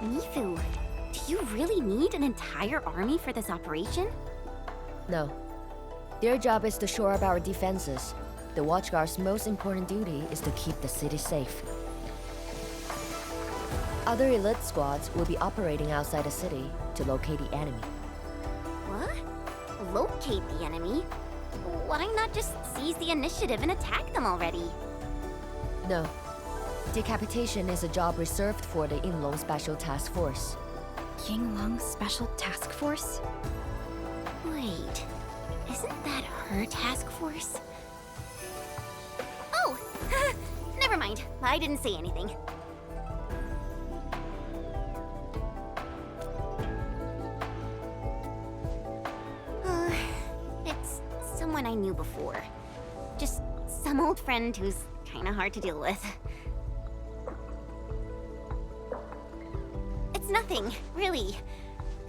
Mifu, do you really need an entire army for this operation? No. Their job is to shore up our defenses. The Watchguard's most important duty is to keep the city safe. Other elite squads will be operating outside the city to locate the enemy. What? Locate the enemy? Why not just seize the initiative and attack them already? No. Decapitation is a job reserved for the Yinglong Special Task Force. Yinglong Special Task Force? Wait, isn't that her task force? Oh! Never mind, I didn't say anything. It's someone I knew before. Just some old friend who's kinda hard to deal with. It's nothing, really.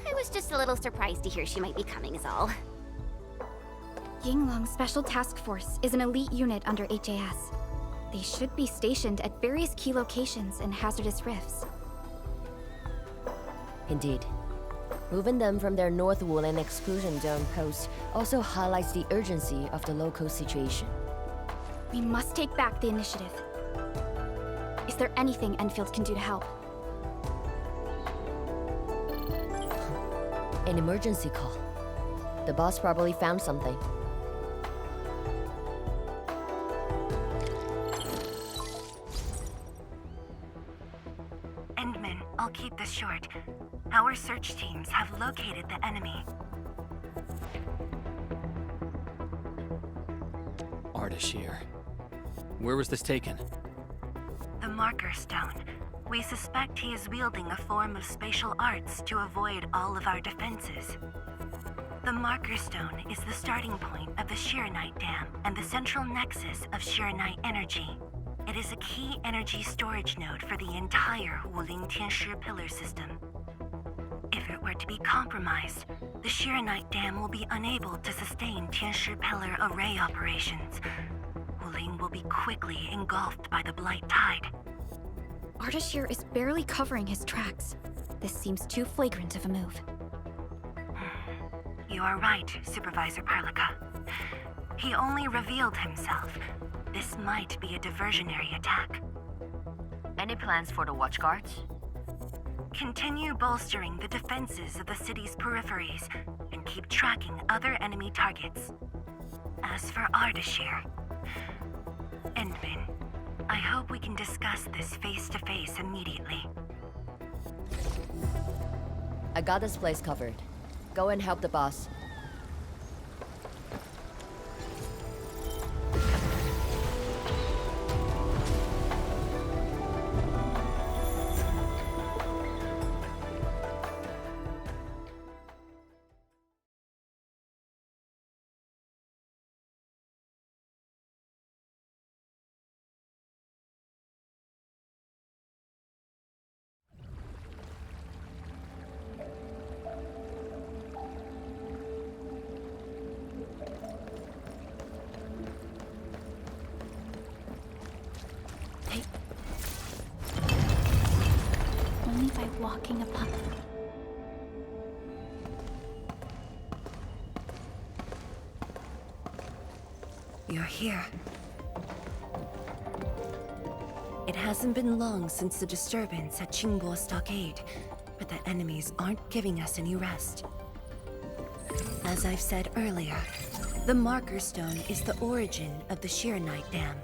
I was just a little surprised to hear she might be coming is all. Yinglong Special Task Force is an elite unit under HAS. They should be stationed at various key locations in hazardous rifts. Indeed. Moving them from their North Woolen exclusion zone post also highlights the urgency of the local situation. We must take back the initiative. Is there anything Enfield can do to help? An emergency call. The boss probably found something. Endman, I'll keep this short. Our search teams have located the enemy. Ardashir. Where was this taken? The Marker Stone. We suspect he is wielding a form of spatial arts to avoid all of our defenses. The Marker Stone is the starting point of the Sheernite Dam and the central nexus of Sheernite energy. It is a key energy storage node for the entire Wuling Tianshi pillar system. If it were to be compromised, the Sheernite Dam will be unable to sustain Tianshi pillar array operations. Wuling will be quickly engulfed by the Blight Tide. Ardashir is barely covering his tracks. This seems too flagrant of a move. You are right, Supervisor Parlika. He only revealed himself. This might be a diversionary attack. Any plans for the Watchguards? Continue bolstering the defenses of the city's peripheries and keep tracking other enemy targets. As for Ardashir, Endman, I hope we can discuss this face-to-face immediately. I got this place covered. Go and help the boss. Only by walking upon... You're here. It hasn't been long since the disturbance at Qingbo Stockade, but the enemies aren't giving us any rest. As I've said earlier, the Marker Stone is the origin of the Sheernite Dam.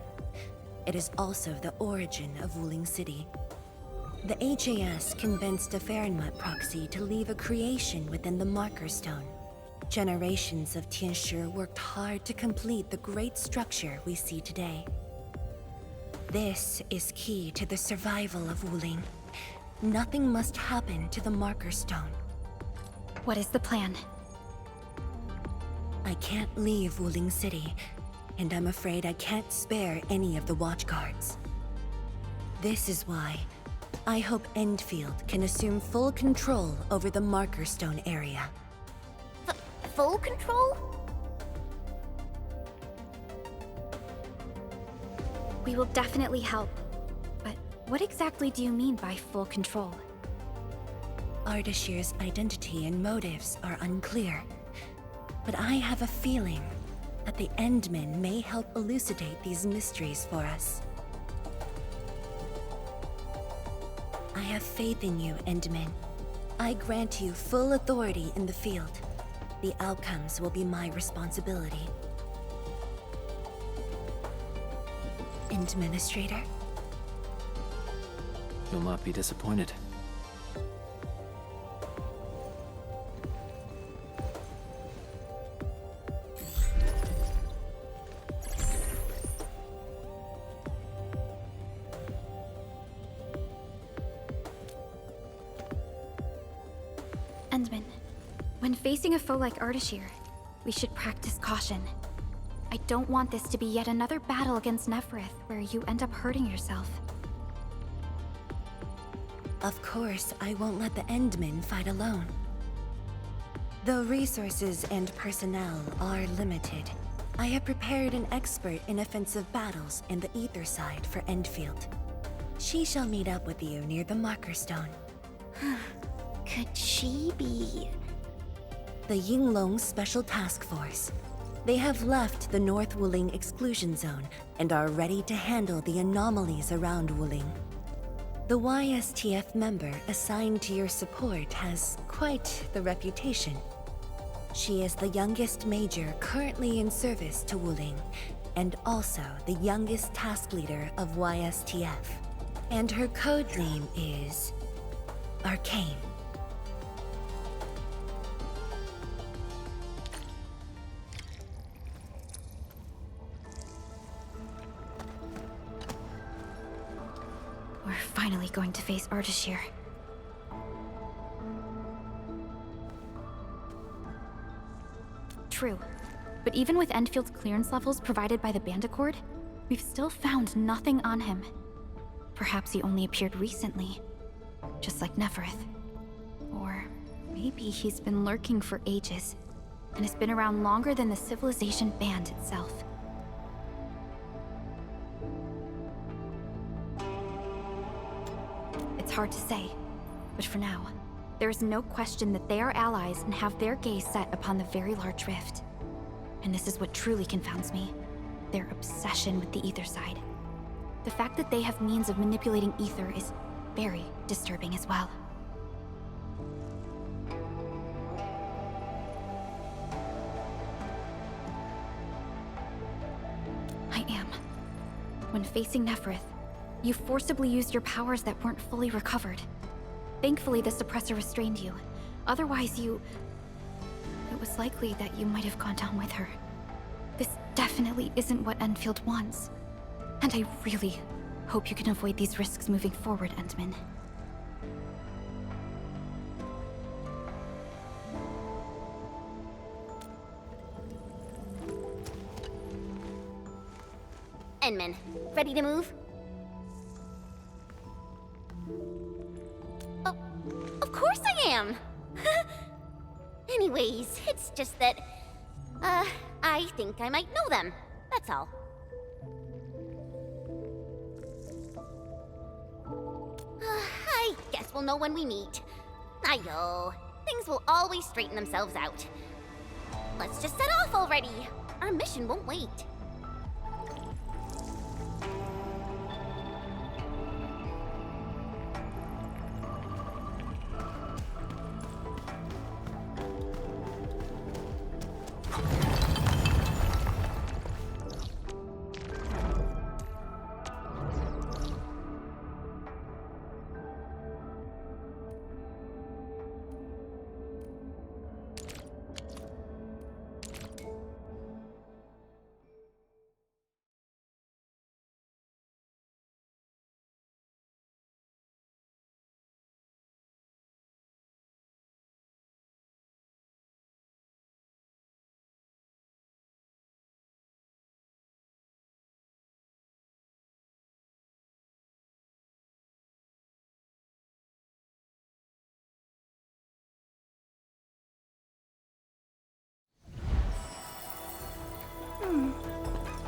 It is also the origin of Wuling City. The HAS convinced a Fahrenheit proxy to leave a creation within the Marker Stone. Generations of Tianshi worked hard to complete the great structure we see today. This is key to the survival of Wuling. Nothing must happen to the Marker Stone. What is the plan? I can't leave Wuling City, and I'm afraid I can't spare any of the Watchguards. This is why I hope Endfield can assume full control over the Marker Stone area. Full control? We will definitely help. But what exactly do you mean by full control? Ardashir's identity and motives are unclear, but I have a feeling that the Endmen may help elucidate these mysteries for us. I have faith in you, Endmen. I grant you full authority in the field. The outcomes will be my responsibility. Administrator? You'll not be disappointed. Endman, when facing a foe like Ardashir, we should practice caution. I don't want this to be yet another battle against Nefereth where you end up hurting yourself. Of course, I won't let the Endmen fight alone. Though resources and personnel are limited, I have prepared an expert in offensive battles in the Ether side for Endfield. She shall meet up with you near the Marker Stone. Could she be... The Yinglong Special Task Force. They have left the North Wuling exclusion zone and are ready to handle the anomalies around Wuling. The YSTF member assigned to your support has quite the reputation. She is the youngest major currently in service to Wuling, and also the youngest task leader of YSTF. And her code name is... Arcane. We're finally going to face Ardashir. True, but even with Enfield's clearance levels provided by the Bandicord, we've still found nothing on him. Perhaps he only appeared recently, just like Nefereth. Or maybe he's been lurking for ages, and has been around longer than the civilization band itself. It's hard to say, but for now, there is no question that they are allies and have their gaze set upon the very large rift. And this is what truly confounds me: their obsession with the Ether side. The fact that they have means of manipulating Ether is very disturbing as well. I am. When facing Nefereth, you forcibly used your powers that weren't fully recovered. Thankfully, the suppressor restrained you. Otherwise, it was likely that you might have gone down with her. This definitely isn't what Enfield wants. And I really hope you can avoid these risks moving forward, Endman. Endman, ready to move? Oh, of course I am! Anyways, it's just that, I think I might know them. That's all. I guess we'll know when we meet. Ayo, things will always straighten themselves out. Let's just set off already. Our mission won't wait.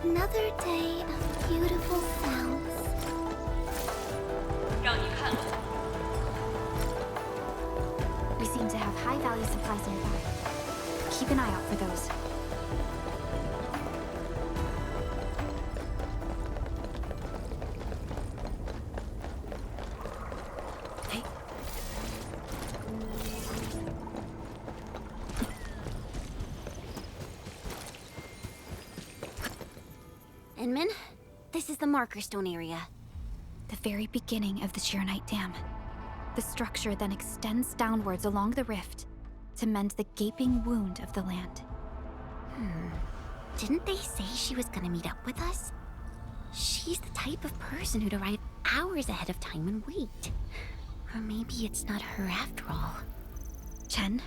Another day of beautiful sounds. high-value supplies nearby. Keep an eye out for those. Inman, this is the marker stone area. The very beginning of the Sheernite Dam. The structure then extends downwards along the rift to mend the gaping wound of the land. Didn't they say she was gonna meet up with us? She's the type of person who'd arrive hours ahead of time and wait. Or maybe it's not her after all. Chen,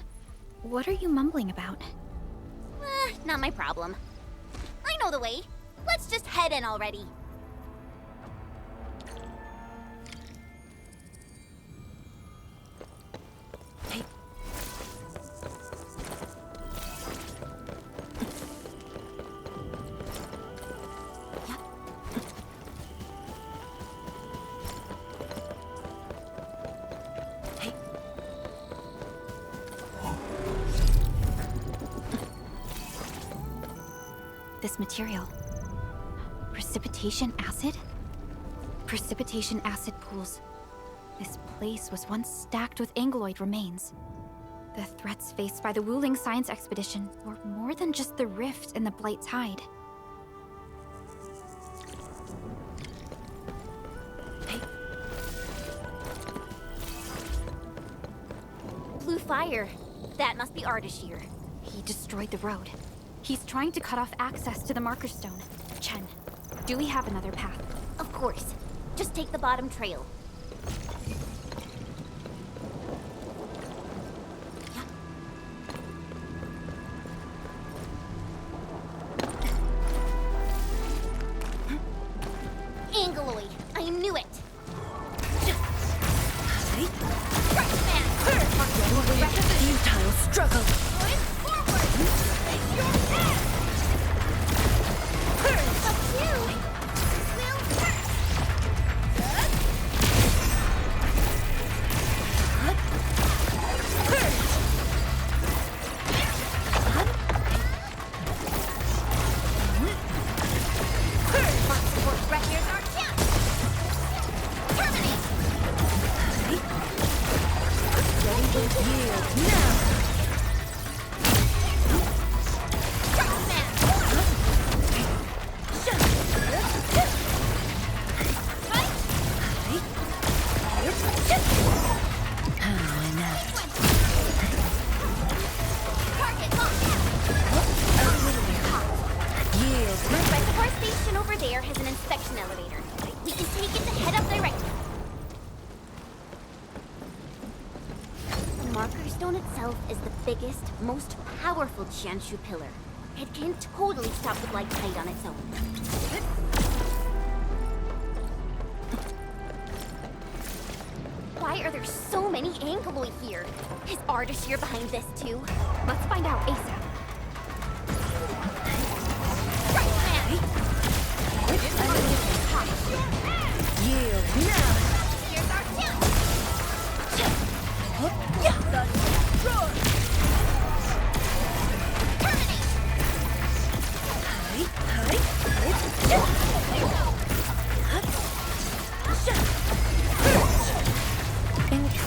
what are you mumbling about? Not my problem. I know the way. Let's just head in already. This material. Precipitation acid? Precipitation acid pools. This place was once stacked with Angloid remains. The threats faced by the Wuling science expedition were more than just the rift and the Blight Tide. Blue fire. That must be Ardashir. He destroyed the road. He's trying to cut off access to the marker stone. Chen, do we have another path? Of course. Just take the bottom trail. Angloid. I knew it. Futile struggle. Most powerful Jianshu pillar. It can totally stop the Blight Tide on its own. Why are there so many Angloid here? Is Ardashir behind this too? Let's find out ASAP. Yield now! Here's our chance!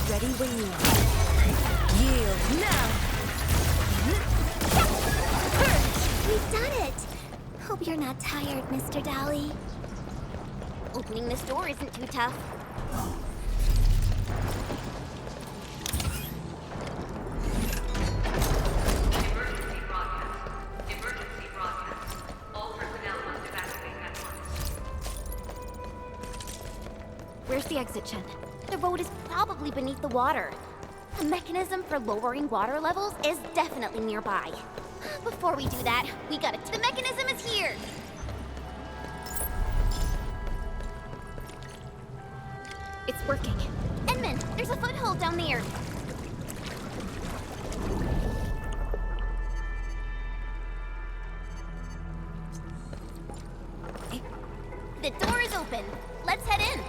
Ready when you are. Yield now! We've done it! Hope you're not tired, Mr. Dali. Opening this door isn't too tough. Emergency broadcast. All personnel must evacuate at once. Where's the exit, Chen? The road is probably beneath the water. The mechanism for lowering water levels is definitely nearby. Before we do that, we gotta... The mechanism is here! It's working. Edmund, there's a foothold down there. The door is open. Let's head in.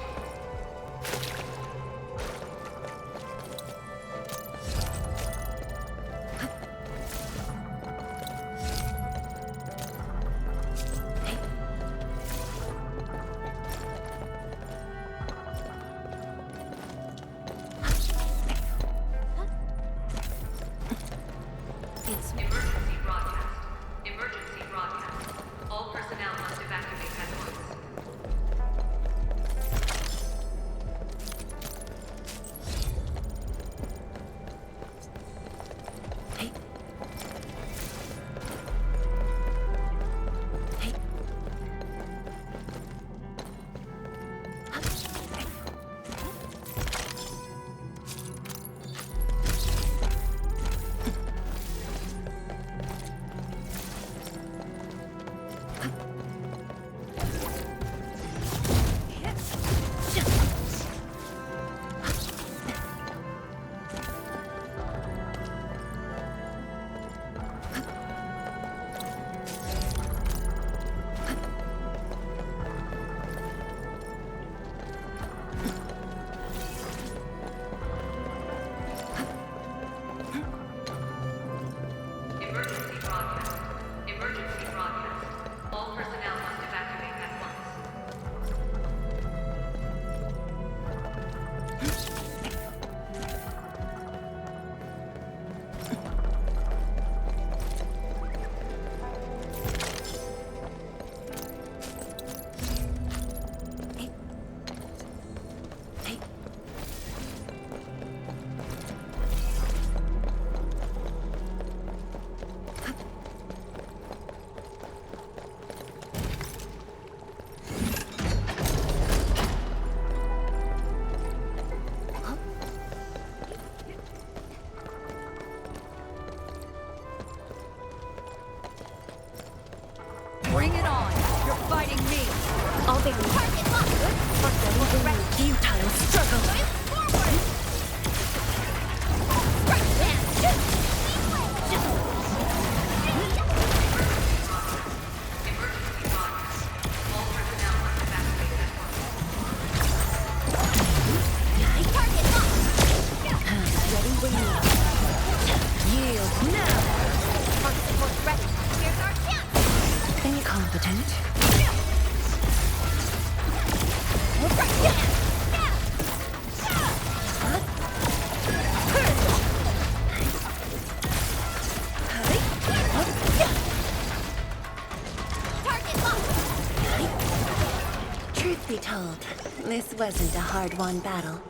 Target locked. Futile struggle. Forward. Right there. Target locked. Ready when you are. Yield now. Target support ready. Here's our chance. Incompetent. Right there. Target locked. Truth be told, this wasn't a hard-won battle.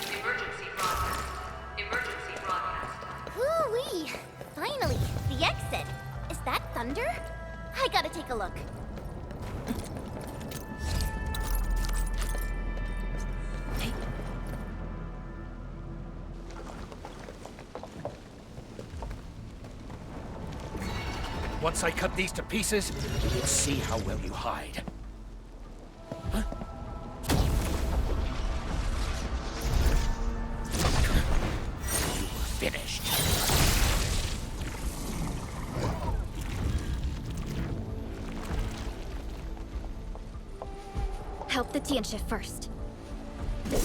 Emergency broadcast. Emergency broadcast. Woo-wee! Finally, the exit. Is that thunder? I gotta take a look. Once I cut these to pieces, we'll see how well you hide. Huh? You were finished. Help the Tiansha first. We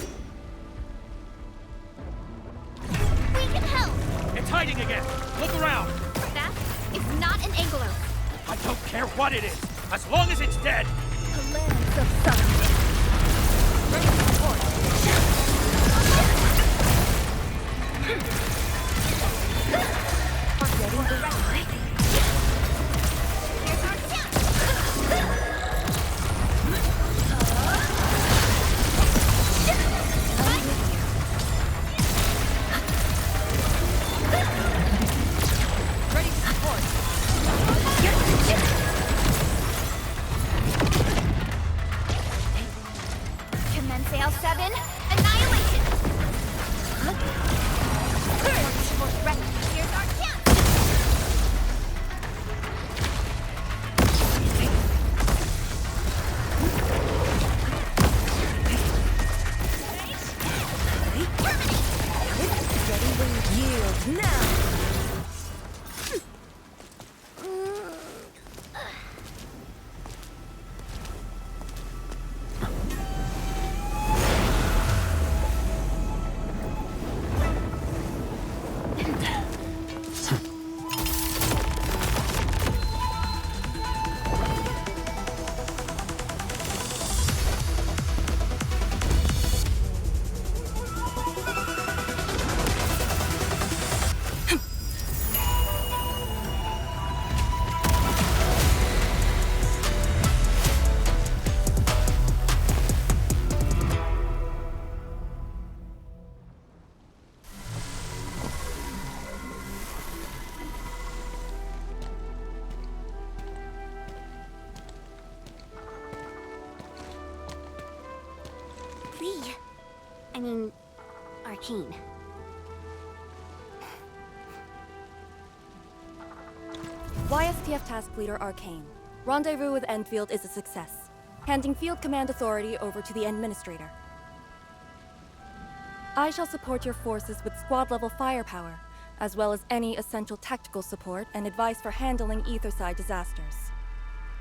can help! It's hiding again! Look around! That is not an Angler. I don't care what it is, as long as it's dead! Lands of sun. Here's our chance! Commence L7. Annihilation. Ready. Here's our chance! Yield now. Arcane. YSTF Task Leader Arcane. Rendezvous with Endfield is a success. Handing field command authority over to the Administrator. I shall support your forces with squad-level firepower, as well as any essential tactical support and advice for handling Etherside disasters.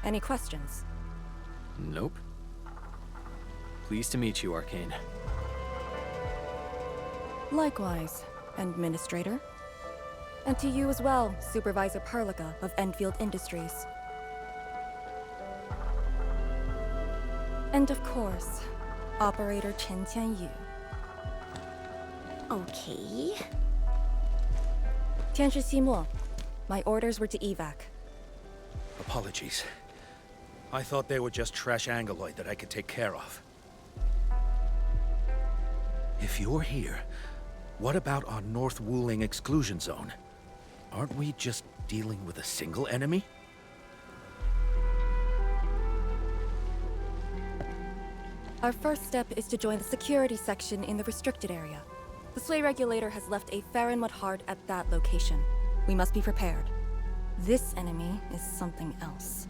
Any questions? Nope. Pleased to meet you, Arcane. Likewise, Administrator. And to you as well, Supervisor Perlica of Enfield Industries. And of course, Operator Chen Tianyu. Okay. Tianshi Simo, my orders were to evac. Apologies. I thought they were just trash Angoloid that I could take care of. If you're here, what about our North Wuling exclusion zone? Aren't we just dealing with a single enemy? Our first step is to join the security section in the restricted area. The Sway Regulator has left a Farinmud heart at that location. We must be prepared. This enemy is something else.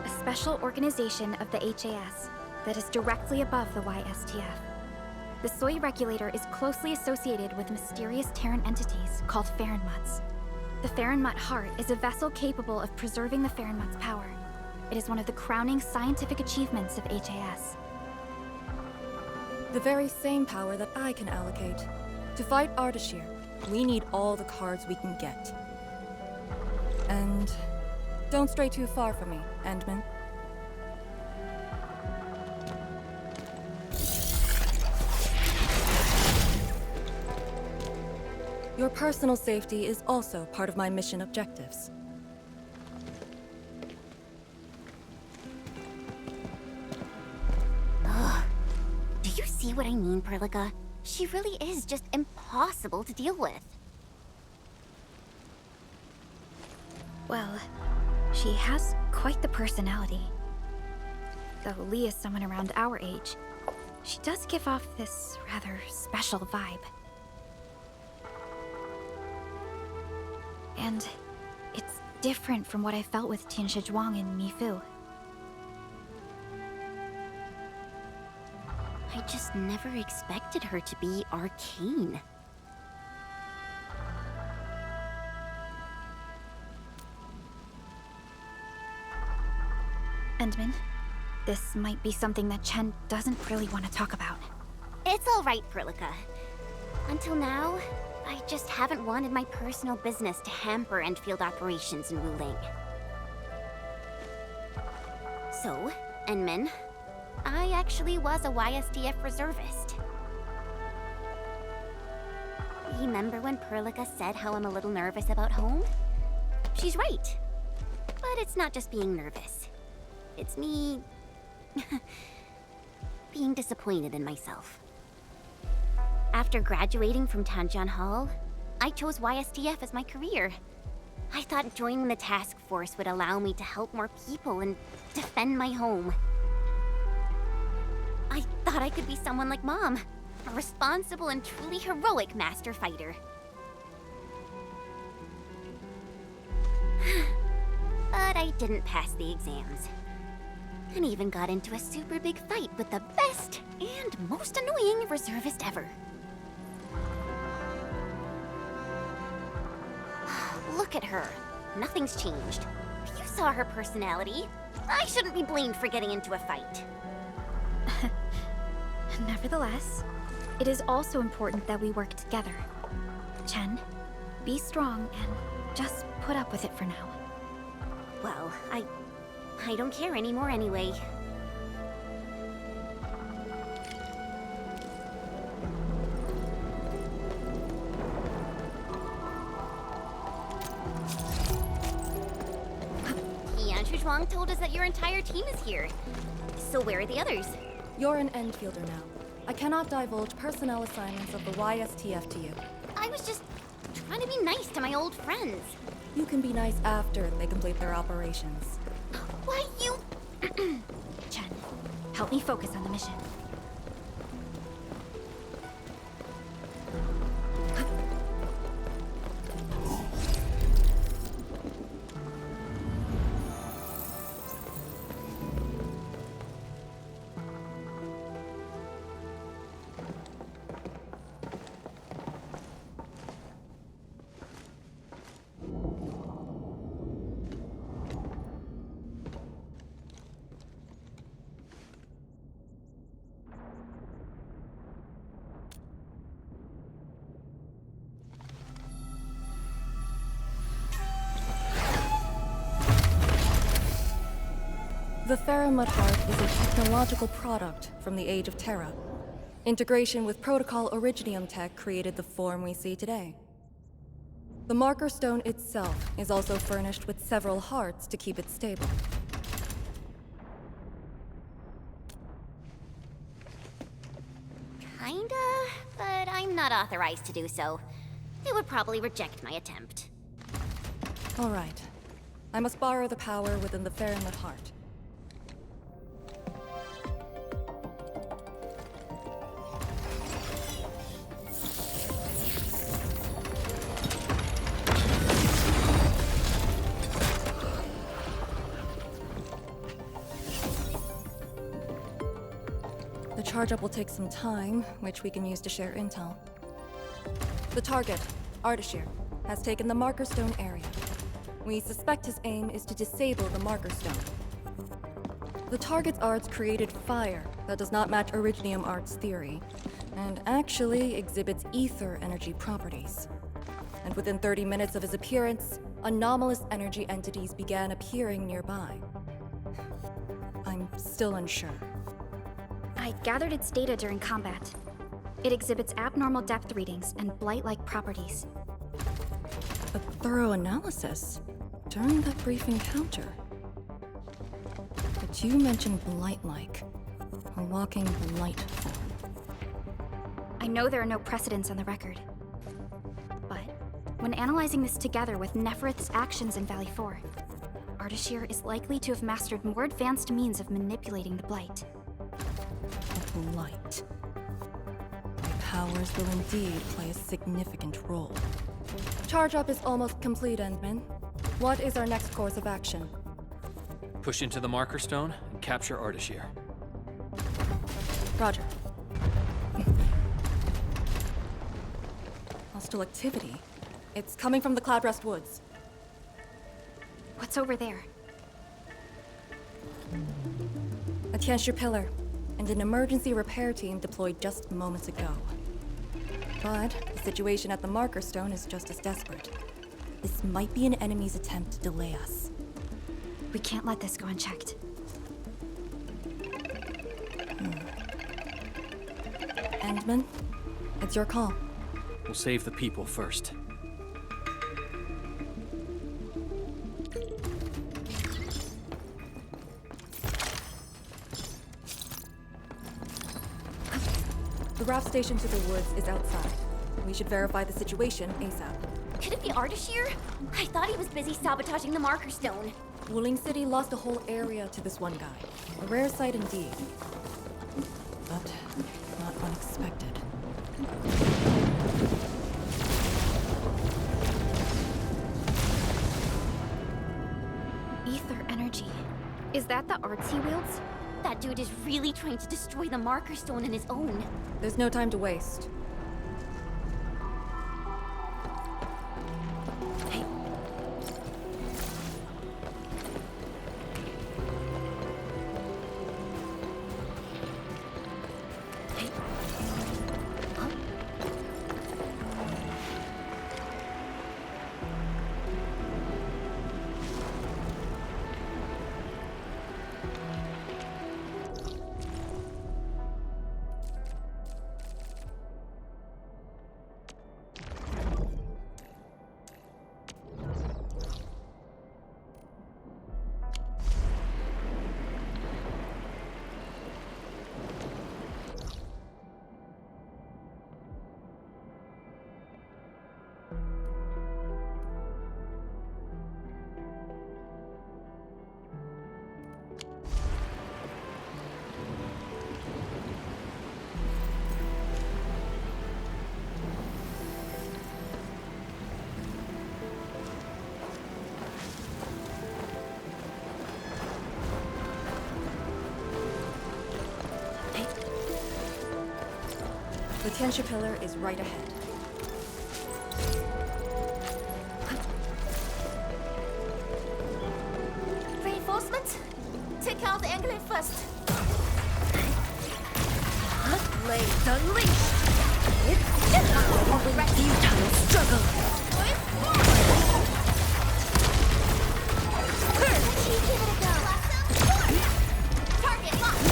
A special organization of the HAS that is directly above the YSTF. The Soy Regulator is closely associated with mysterious Terran entities called Farinmuds. The Farinmud Heart is a vessel capable of preserving the Farinmud's power. It is one of the crowning scientific achievements of HAS. The very same power that I can allocate. To fight Ardashir, we need all the cards we can get. And don't stray too far from me, Endman. Your personal safety is also part of my mission objectives. Do you see what I mean, Perlica? She really is just impossible to deal with. Well, she has quite the personality. Though Lee is someone around our age, she does give off this rather special vibe. And it's different from what I felt with Tian Shizhuang and Mi Fu. I just never expected her to be Arcane. Endman, this might be something that Chen doesn't really want to talk about. It's all right, Perlica. Until now, I just haven't wanted my personal business to hamper Endfield operations in Wuling. So, Endman, I actually was a YSTF reservist. Remember when Perlica said how I'm a little nervous about home? She's right. But it's not just being nervous. It's me... being disappointed in myself. After graduating from Tanjian Hall, I chose YSTF as my career. I thought joining the task force would allow me to help more people and defend my home. I thought I could be someone like Mom, a responsible and truly heroic master fighter. But I didn't pass the exams. And even got into a super big fight with the best and most annoying reservist ever. Look at her. Nothing's changed. You saw her personality. I shouldn't be blamed for getting into a fight. Nevertheless, it is also important that we work together. Chen, be strong and just put up with it for now. Well, I don't care anymore anyway. Tian Shizhuang told us that your entire team is here. So where are the others? You're an Endfielder now. I cannot divulge personnel assignments of the YSTF to you. I was just trying to be nice to my old friends. You can be nice after they complete their operations. Why you... Chen, help me focus on the mission. The Farinmud Heart is a technological product from the Age of Terra. Integration with Protocol Originium tech created the form we see today. The marker stone itself is also furnished with several hearts to keep it stable. Kinda, but I'm not authorized to do so. They would probably reject my attempt. All right. I must borrow the power within the Fahrenheit heart. The charge-up will take some time, which we can use to share intel. The target, Ardashir, has taken the marker stone area. We suspect his aim is to disable the marker stone. The target's arts created fire that does not match Originium Art's theory, and actually exhibits ether energy properties. And within 30 minutes of his appearance, anomalous energy entities began appearing nearby. I'm still unsure. I gathered its data during combat. It exhibits abnormal depth readings and blight-like properties. A thorough analysis during that brief encounter. But you mentioned blight-like, a walking blight form. I know there are no precedents on the record. But when analyzing this together with Neferith's actions in Valley 4, Ardashir is likely to have mastered more advanced means of manipulating the blight. A blight. My powers will indeed play a significant role. Charge-up is almost complete, Endman. What is our next course of action? Push into the marker stone and capture Ardashir. Roger. Hostile activity. It's coming from the Cloudrest Woods. What's over there? A Tianshi pillar, and an emergency repair team deployed just moments ago. But the situation at the marker stone is just as desperate. This might be an enemy's attempt to delay us. We can't let this go unchecked. Endman, it's your call. We'll save the people first. The raft station to the woods is outside. We should verify the situation ASAP. Could it be Ardashir? I thought he was busy sabotaging the marker stone. Wuling City lost a whole area to this one guy. A rare sight indeed. But not unexpected. Ether energy. Is that the arts he wields? That dude is really trying to destroy the marker stone on his own. There's no time to waste. The Tianshi pillar is right ahead. Reinforcements? Take out the Angler first. Blades unleashed! Futile struggle! Give it a go. Target locked.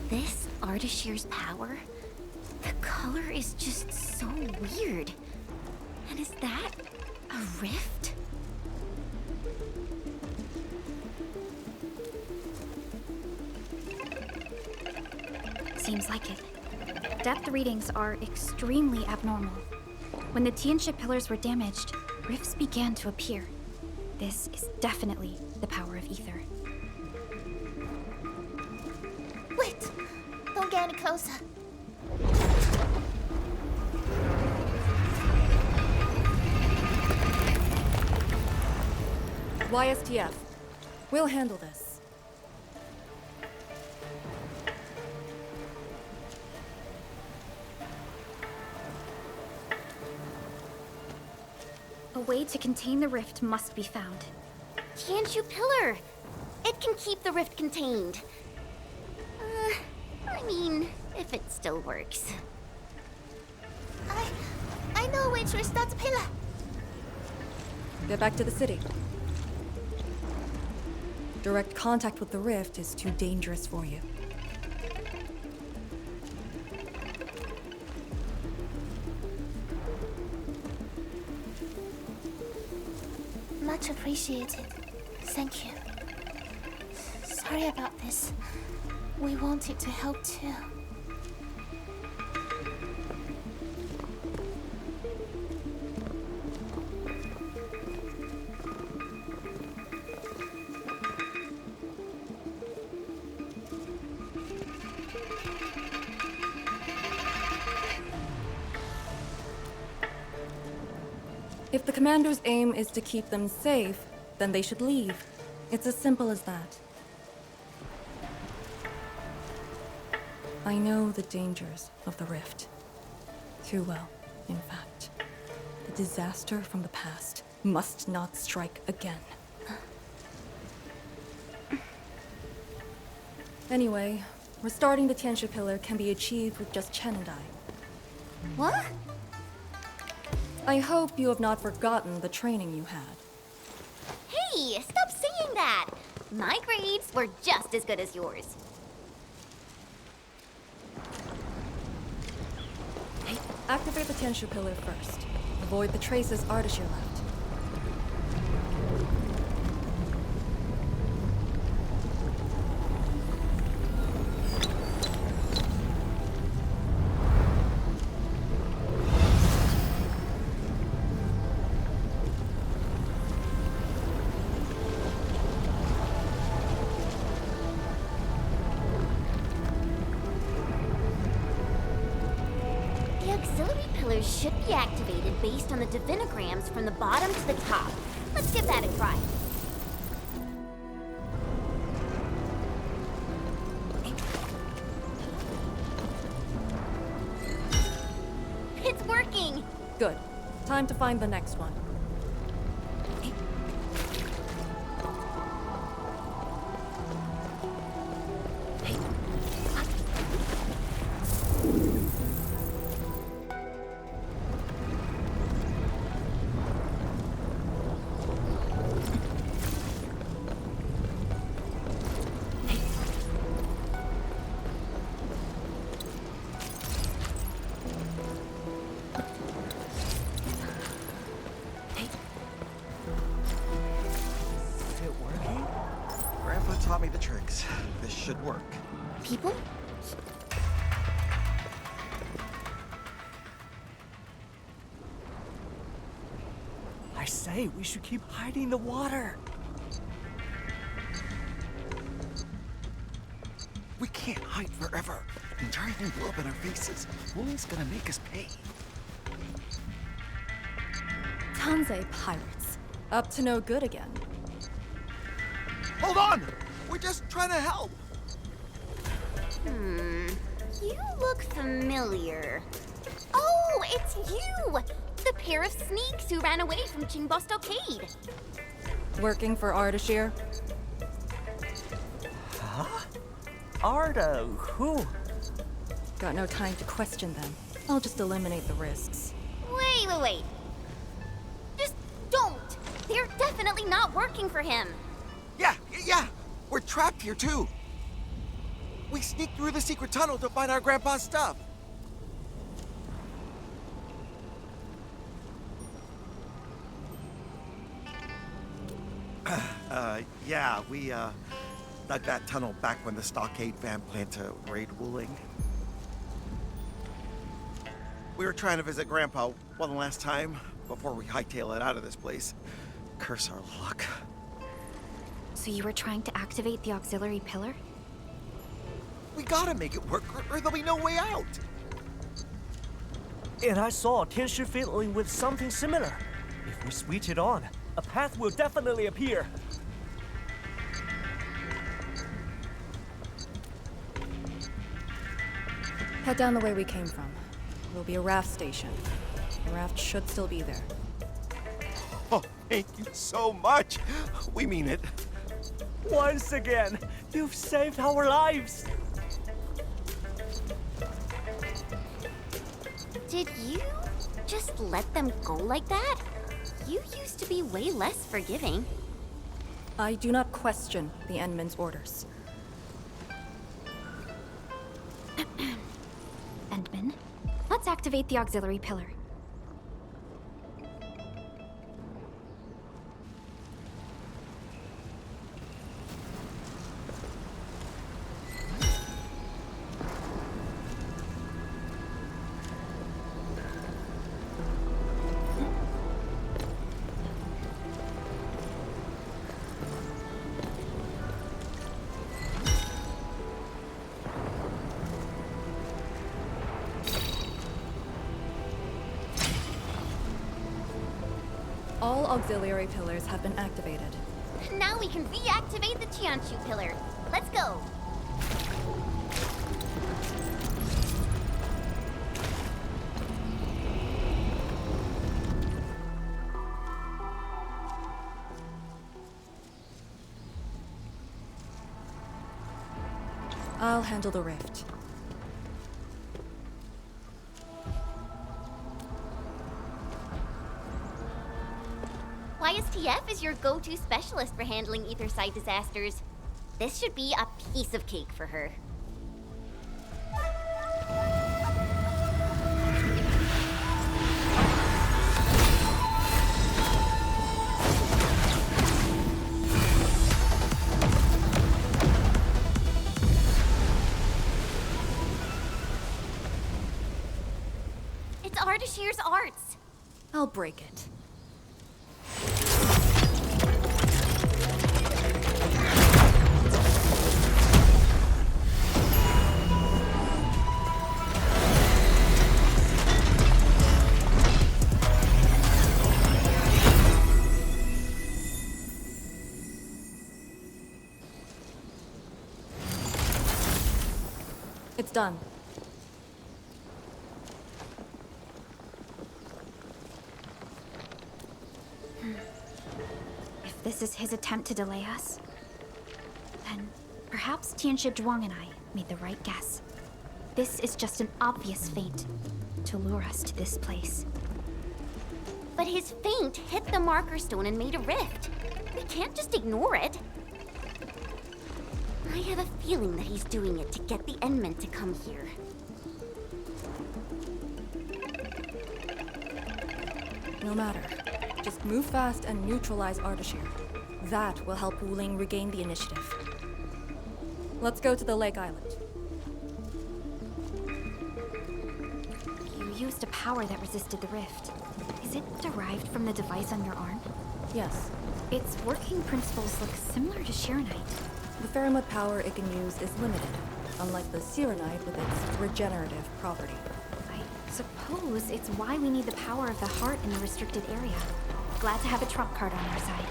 This Ardashir's power? The color is just so weird. And is that a rift? Seems like it. Depth readings are extremely abnormal. When the Tianxia pillars were damaged, rifts began to appear. This is definitely the power of ether. Wait! Don't get any closer. YSTF. We'll handle this. A way to contain the rift must be found. Tianxia pillar! It can keep the rift contained. I mean, if it still works. I know which is that pillar. Get back to the city. Direct contact with the rift is too dangerous for you. Much appreciated. Thank you. Sorry about this. We wanted to help too. If the commander's aim is to keep them safe, then they should leave. It's as simple as that. I know the dangers of the rift. Too well, in fact. The disaster from the past must not strike again. Anyway, restarting the Tianxia Pillar can be achieved with just Chen and I. What? I hope you have not forgotten the training you had. Hey, stop saying that! My grades were just as good as yours. Activate the Tianxia Pillar first. Avoid the traces Ardashir left. The auxiliary pillars should be activated based on the divinograms from the bottom to the top. Let's give that a try. It's working! Good. Time to find the next one. Taught me the tricks. This should work. People? I say, we should keep hiding the water. We can't hide forever. And giant and blow up in our faces. Wuling's gonna make us pay. Tanzai pirates. Up to no good again. Hold on! We're just trying to help. You look familiar. Oh, it's you! The pair of sneaks who ran away from Qingbo Stockade. Working for Ardashir? Huh? Arda, who? Got no time to question them. I'll just eliminate the risks. Wait. Just don't! They're definitely not working for him. Yeah. We're trapped here too. We sneaked through the secret tunnel to find our grandpa's stuff. Yeah, we, dug that tunnel back when the Stockade fam planned to raid Wuling. We were trying to visit Grandpa one last time before we hightail it out of this place. Curse our luck. So you were trying to activate the auxiliary pillar? We gotta make it work, or there'll be no way out. And I saw Tianshi fiddling with something similar. If we switch it on, a path will definitely appear. Head down the way we came from. There'll be a raft station. The raft should still be there. Oh, thank you so much. We mean it. Once again, you've saved our lives. Did you just let them go like that? You used to be way less forgiving. I do not question the Endman's orders. Endman, let's activate the auxiliary pillar. All auxiliary pillars have been activated. Now we can reactivate the Tianshu pillar. Let's go. I'll handle the rift. YSTF is your go-to specialist for handling Aetherside disasters. This should be a piece of cake for her. It's Ardashir's arts. I'll break it. It's done. If this is his attempt to delay us, then perhaps Tianshi Zhuang and I made the right guess. This is just an obvious feint to lure us to this place. But his feint hit the marker stone and made a rift. We can't just ignore it. I have a feeling that he's doing it to get the Endmen to come here. No matter. Just move fast and neutralize Ardashir. That will help Wuling regain the initiative. Let's go to the Lake Island. You used a power that resisted the rift. Is it derived from the device on your arm? Yes. Its working principles look similar to Shirenite. The Faramud power it can use is limited, unlike the Sirenite with its regenerative property. I suppose it's why we need the power of the heart in the restricted area. Glad to have a trump card on our side.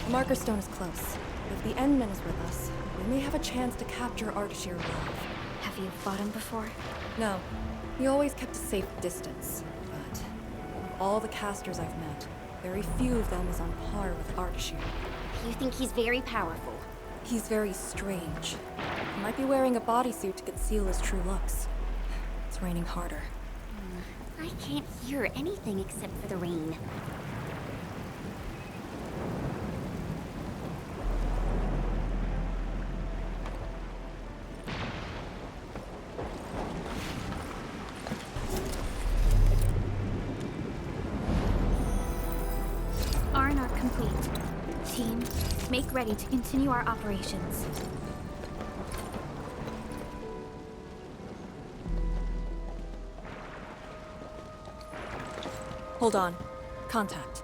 The marker stone is close. If the Endman is with us, we may have a chance to capture Ardashir alive. Have you fought him before? No. He always kept a safe distance, but of all the casters I've met, very few of them is on par with Ardashir. You think he's very powerful? He's very strange. He might be wearing a bodysuit to conceal his true looks. It's raining harder. I can't hear anything except for the rain. ready to continue our operations. Hold on. Contact.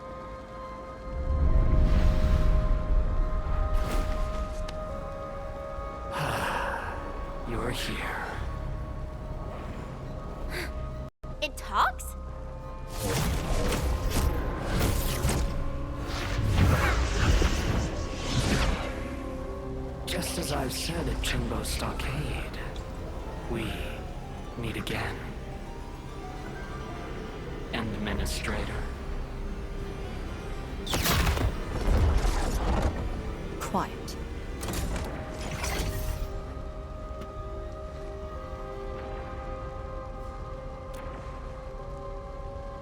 You're here. It talks? Just as I've said at Chimbo Stockade, we meet again. Administrator. Quiet.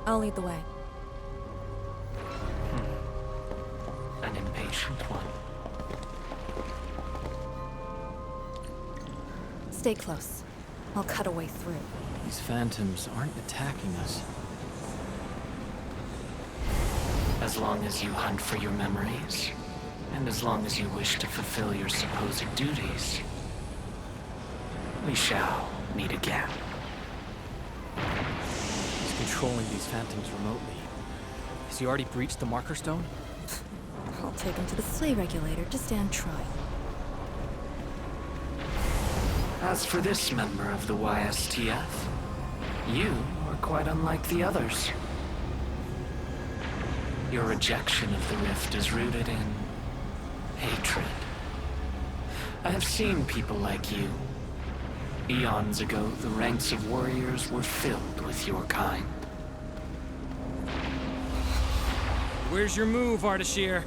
I'll lead the way. An impatient one. Stay close. I'll cut a way through. These phantoms aren't attacking us. As long as you hunt for your memories, and as long as you wish to fulfill your supposed duties, we shall meet again. He's controlling these phantoms remotely. Has he already breached the marker stone? I'll take him to the sleigh regulator to stand trial. As for this member of the YSTF, you are quite unlike the others. Your rejection of the rift is rooted in hatred. I have seen people like you. Eons ago, the ranks of warriors were filled with your kind. Where's your move, Ardashir?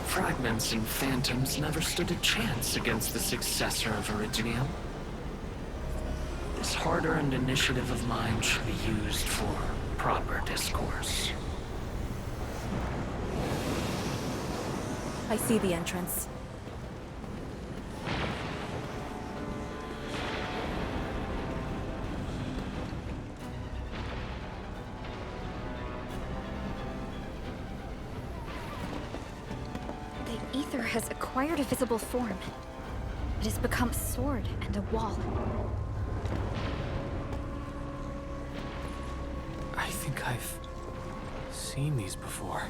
Fragments and phantoms never stood a chance against the successor of Originium. This hard-earned initiative of mine should be used for proper discourse. I see the entrance. The ether has acquired a visible form. It has become a sword and a wall. I think I've seen these before.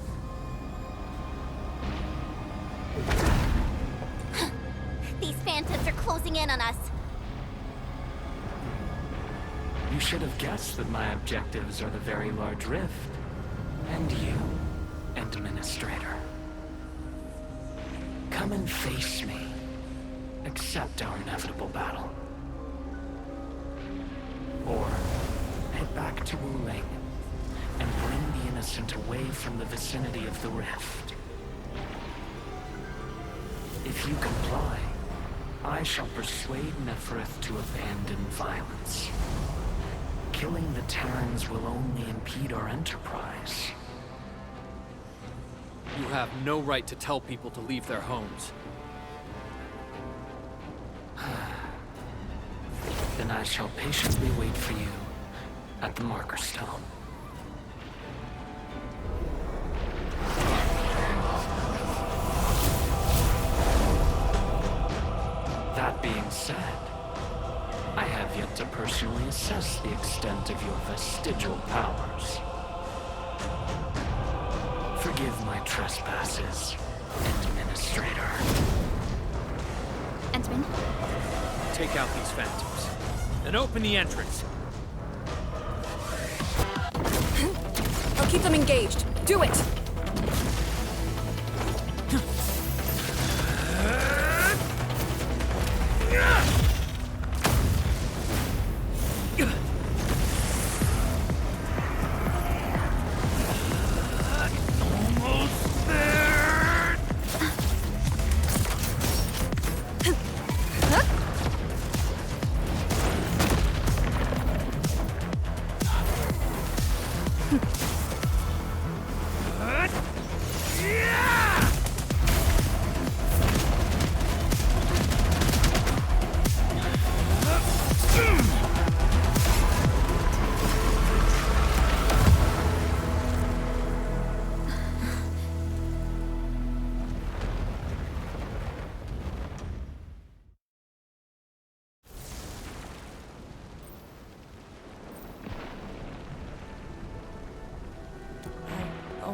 These phantoms are closing in on us. You should have guessed that my objectives are the very large rift. And you, Administrator. Come and face me. Accept our inevitable battle. Or head back to Wuling and bring the innocent away from the vicinity of the rift. If you comply, I shall persuade Nefereth to abandon violence. Killing the Terrans will only impede our enterprise. You have no right to tell people to leave their homes. Then I shall patiently wait for you at the marker stone. That being said, I have yet to personally assess the extent of your vestigial powers. Forgive my trespasses, Administrator. Entman, Take out these phantoms, and open the entrance. I'll keep them engaged. Do it!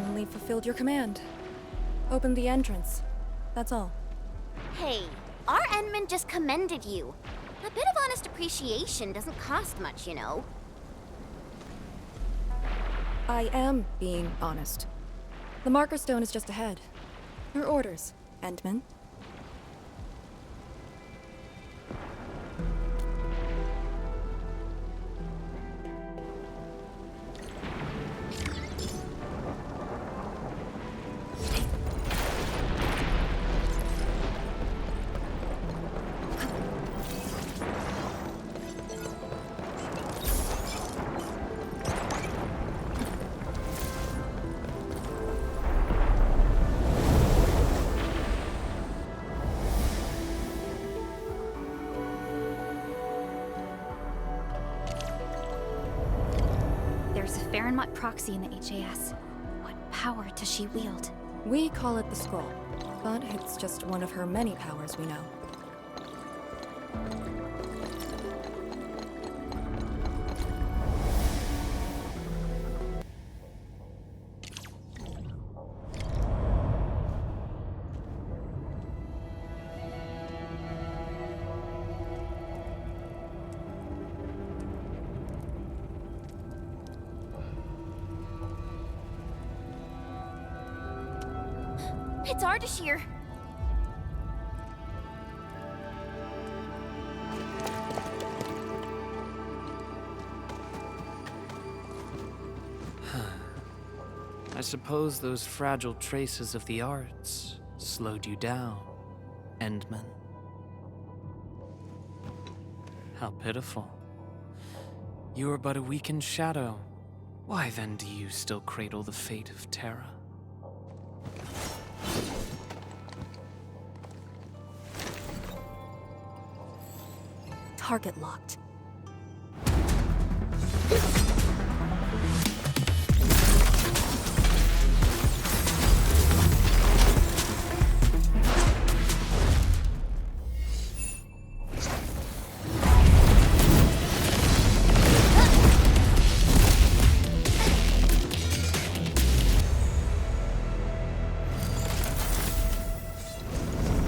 only fulfilled your command. Opened the entrance. That's all. Hey, our Endman just commended you. A bit of honest appreciation doesn't cost much, you know. I am being honest. The marker stone is just ahead. Your orders, Endman. There's a Farenmut proxy in the HAS. What power does she wield? We call it the scroll, but it's just one of her many powers we know. It's Ardashir. I suppose those fragile traces of the arts slowed you down, Endman. How pitiful. You are but a weakened shadow. Why then do you still cradle the fate of Terra? Target locked.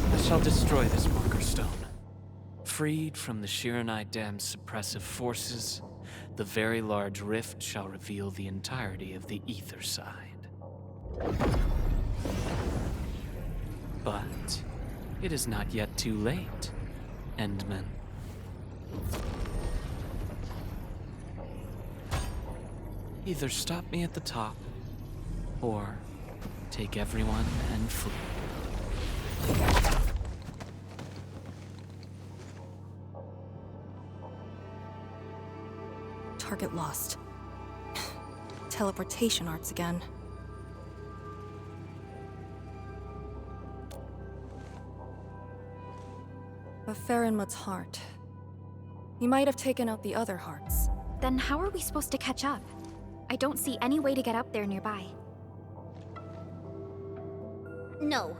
I shall destroy this marker stone. Freed from the Shiranai Dam's suppressive forces, the very large rift shall reveal the entirety of the ether side. But it is not yet too late, Endman. Either stop me at the top, or take everyone and flee. Target lost. Teleportation arts again. A Farenmut's heart. He might have taken out the other hearts. Then how are we supposed to catch up? I don't see any way to get up there nearby. No.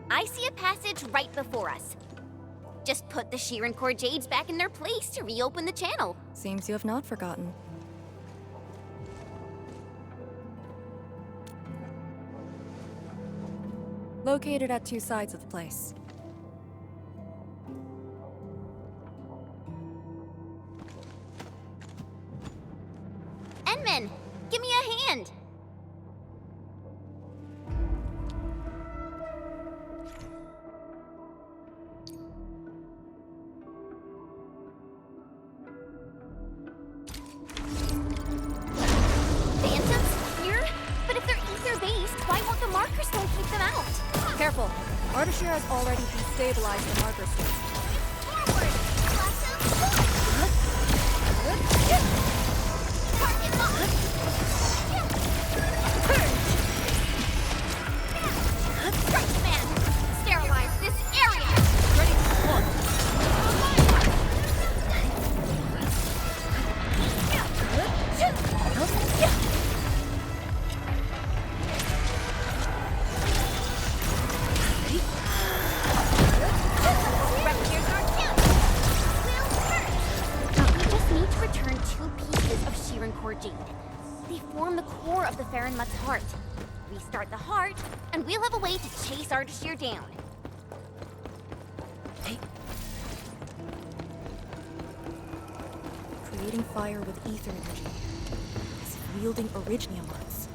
I see a passage right before us. Just put the Shiran Core Jades back in their place to reopen the channel. Seems you have not forgotten. Located at two sides of the place. Endman, give me a hand. Phantoms here? But if they're ether-based, why won't the marker stone keep them out? Careful! Ardashir has already destabilized the marker stone. Target locked. Strike man! Sterilize this area! Ready for one. Replicators aren't down. We'll hurt. We just need to return 2 pieces of Shiran Core Jade. They restart the heart, and we'll have a way to chase Ardashir down. Hey, Creating fire with ether energy. As if wielding orignium arts.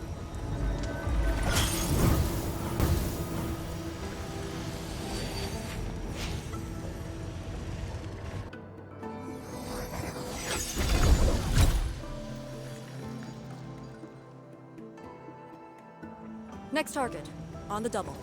Next target, on the double.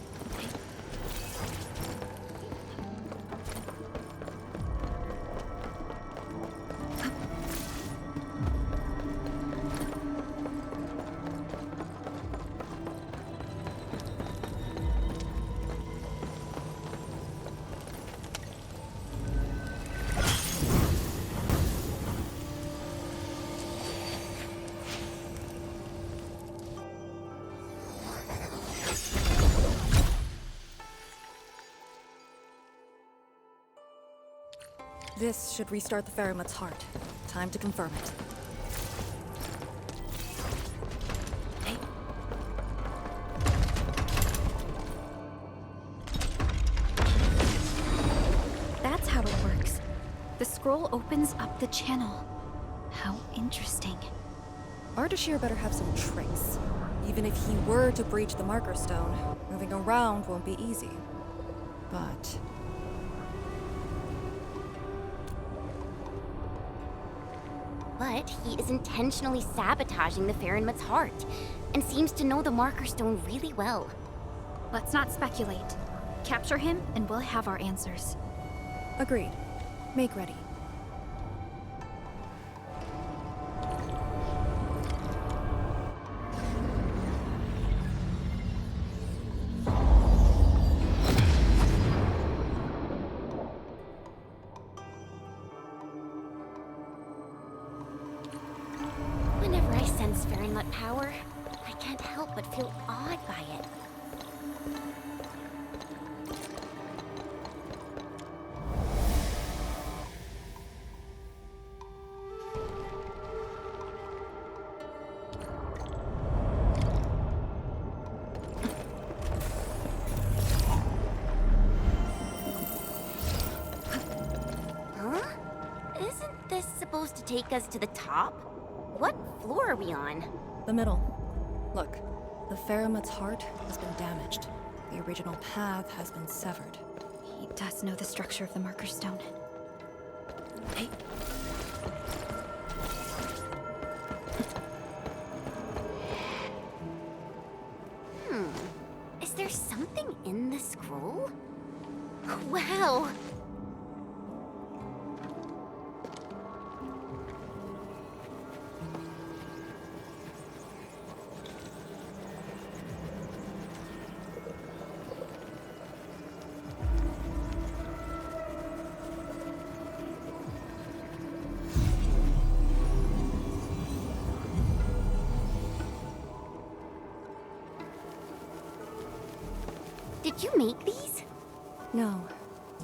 This should restart the Ferryman's heart. Time to confirm it. hey. That's how it works. The scroll opens up the channel. How interesting. Ardashir better have some tricks. Even if he were to breach the Marker Stone, moving around won't be easy. But... But he is intentionally sabotaging the Farinmut's heart, and seems to know the Marker Stone really well. Let's not speculate. Capture him, and we'll have our answers. agreed. Make ready. Whenever I sense Farinmut power, I can't help but feel awed by it. Huh? Isn't this supposed to take us to the top? What floor are we on? The middle. Look, the Faramut's heart has been damaged. The original path has been severed. He does know the structure of the Marker Stone. Hey. Is there something in the scroll? Wow! Did you make these? No,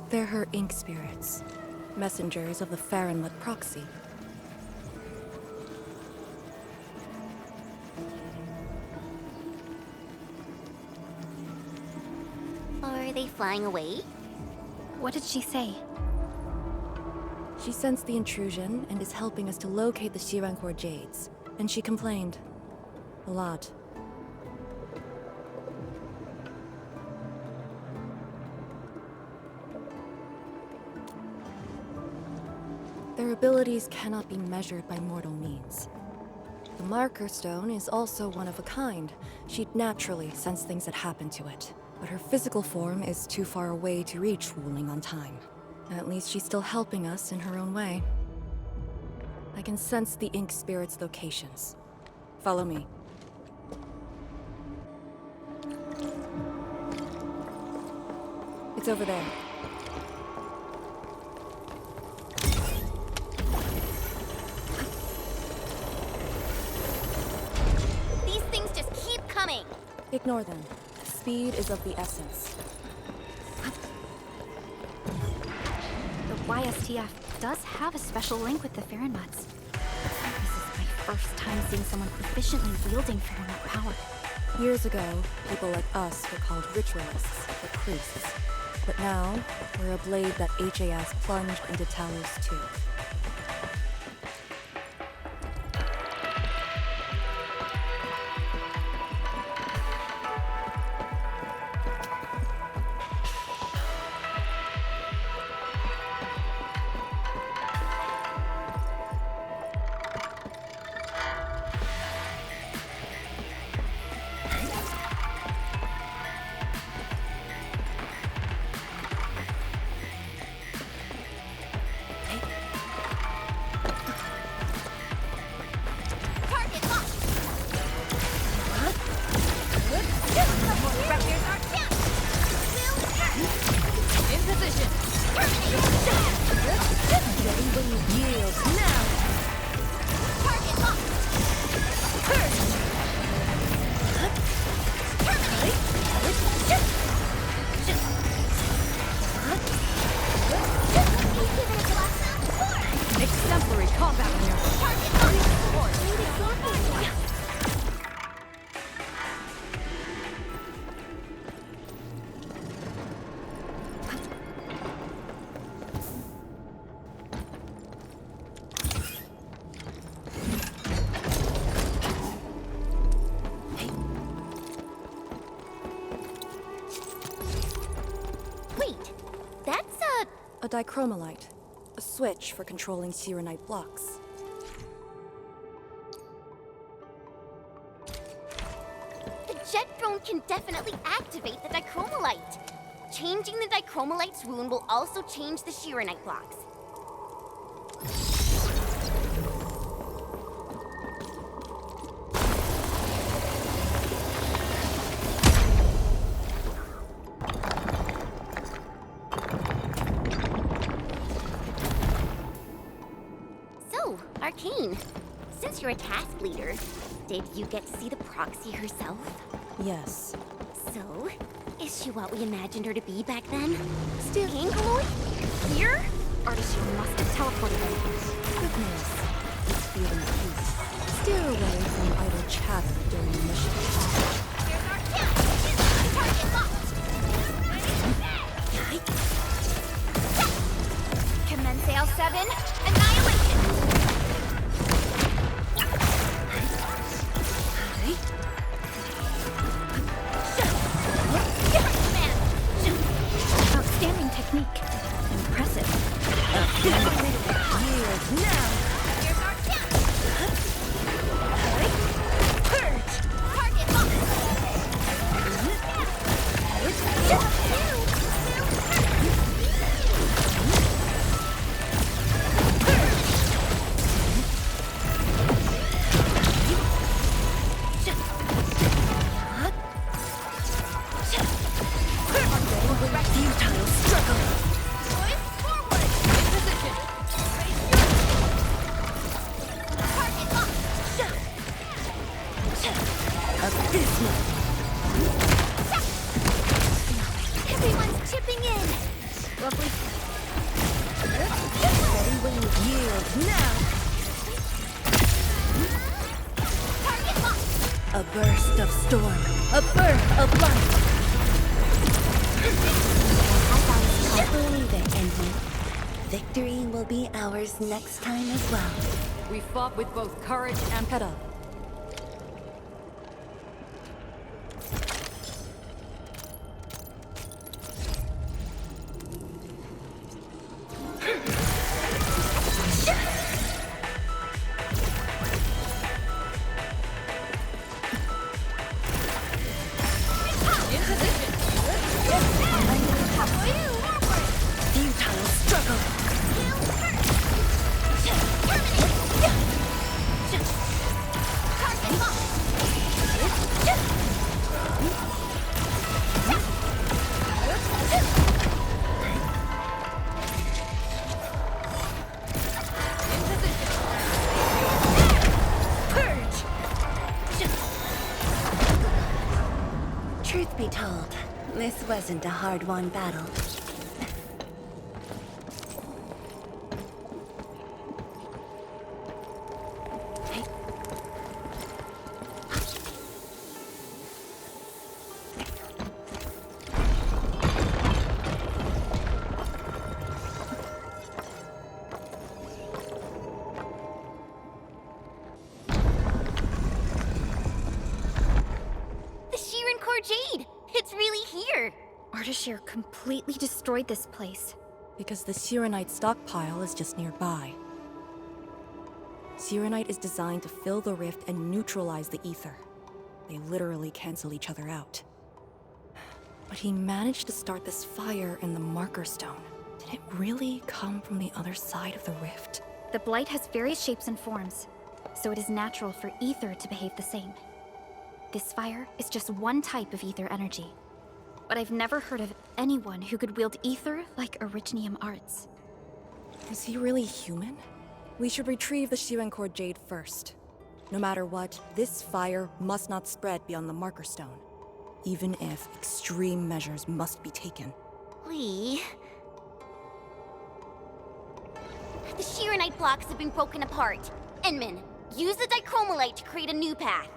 they're her ink spirits. Messengers of the Farinmut proxy. Are they flying away? What did she say? She sensed the intrusion and is helping us to locate the Shirankor Jades. And she complained. A lot. Their abilities cannot be measured by mortal means. The Marker Stone is also one of a kind. She'd naturally sense things that happen to it. But her physical form is too far away to reach Wuling on time. At least she's still helping us in her own way. I can sense the ink spirit's locations. Follow me. It's over there. These things just keep coming! Ignore them. Speed is of the essence. The YSTF does have a special link with the Farinmuts. This is my first time seeing someone proficiently wielding Farinmut power. Years ago, people like us were called ritualists, or priests. But now, we're a blade that HAS plunged into Talos too. A dichromolite, a switch for controlling Serenite blocks. The jet drone can definitely activate the dichromolite. Changing the dichromolite's rune will also change the Serenite blocks. Arcane, since you're a task leader, did you get to see the proxy herself? Yes. So, is she what we imagined her to be back then? Still Angeloid? Here? Or does she must have teleported anything? Good news. It's feeling peace. Steer away from idle chatter during the mission. Here's our target locked! Commence L7, annihilation! Outstanding technique. Impressive. Yield now! Here's our chance! Purge! Target locked! Futile struggle! Forward! In position! Target locked! Abysmal! Everyone's chipping in! Lovely. Ready when you yield now! Target locked! A burst of storm, a birth of light! I believe it, Envy. Victory will be ours next time as well. We fought with both courage and Head up. Futile struggle! Truth be told, this wasn't a hard-won battle. Artishare completely destroyed this place. Because the Sirenite stockpile is just nearby. Sirenite is designed to fill the rift and neutralize the ether. They literally cancel each other out. But he managed to start this fire in the marker stone. Did it really come from the other side of the rift? The blight has various shapes and forms, so it is natural for ether to behave the same. This fire is just one type of ether energy. But I've never heard of anyone who could wield ether like Originium Arts. Is he really human? We should retrieve the Shirencore Jade first. No matter what, this fire must not spread beyond the marker stone. Even if extreme measures must be taken. Lee... The Shirenite blocks have been broken apart. Enman, use the dichromolite to create a new path.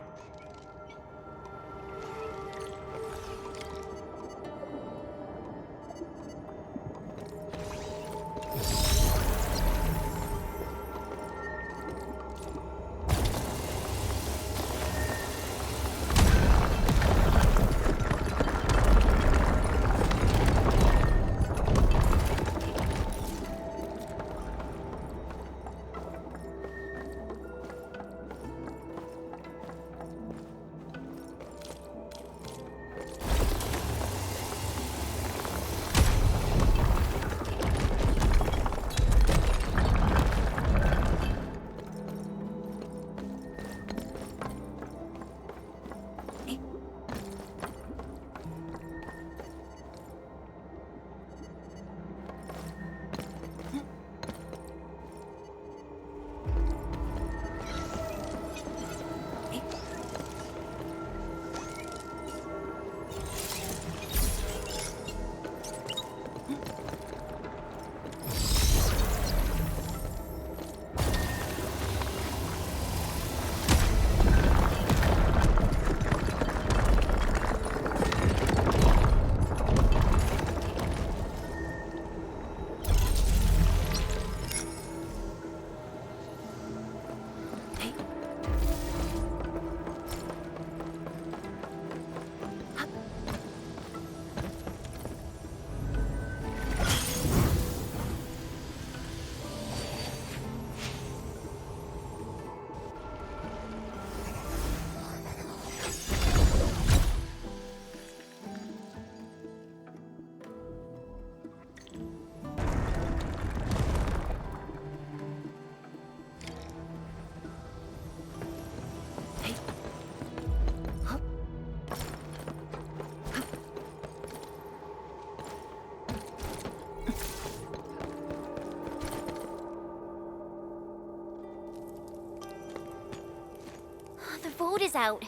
The vote is out.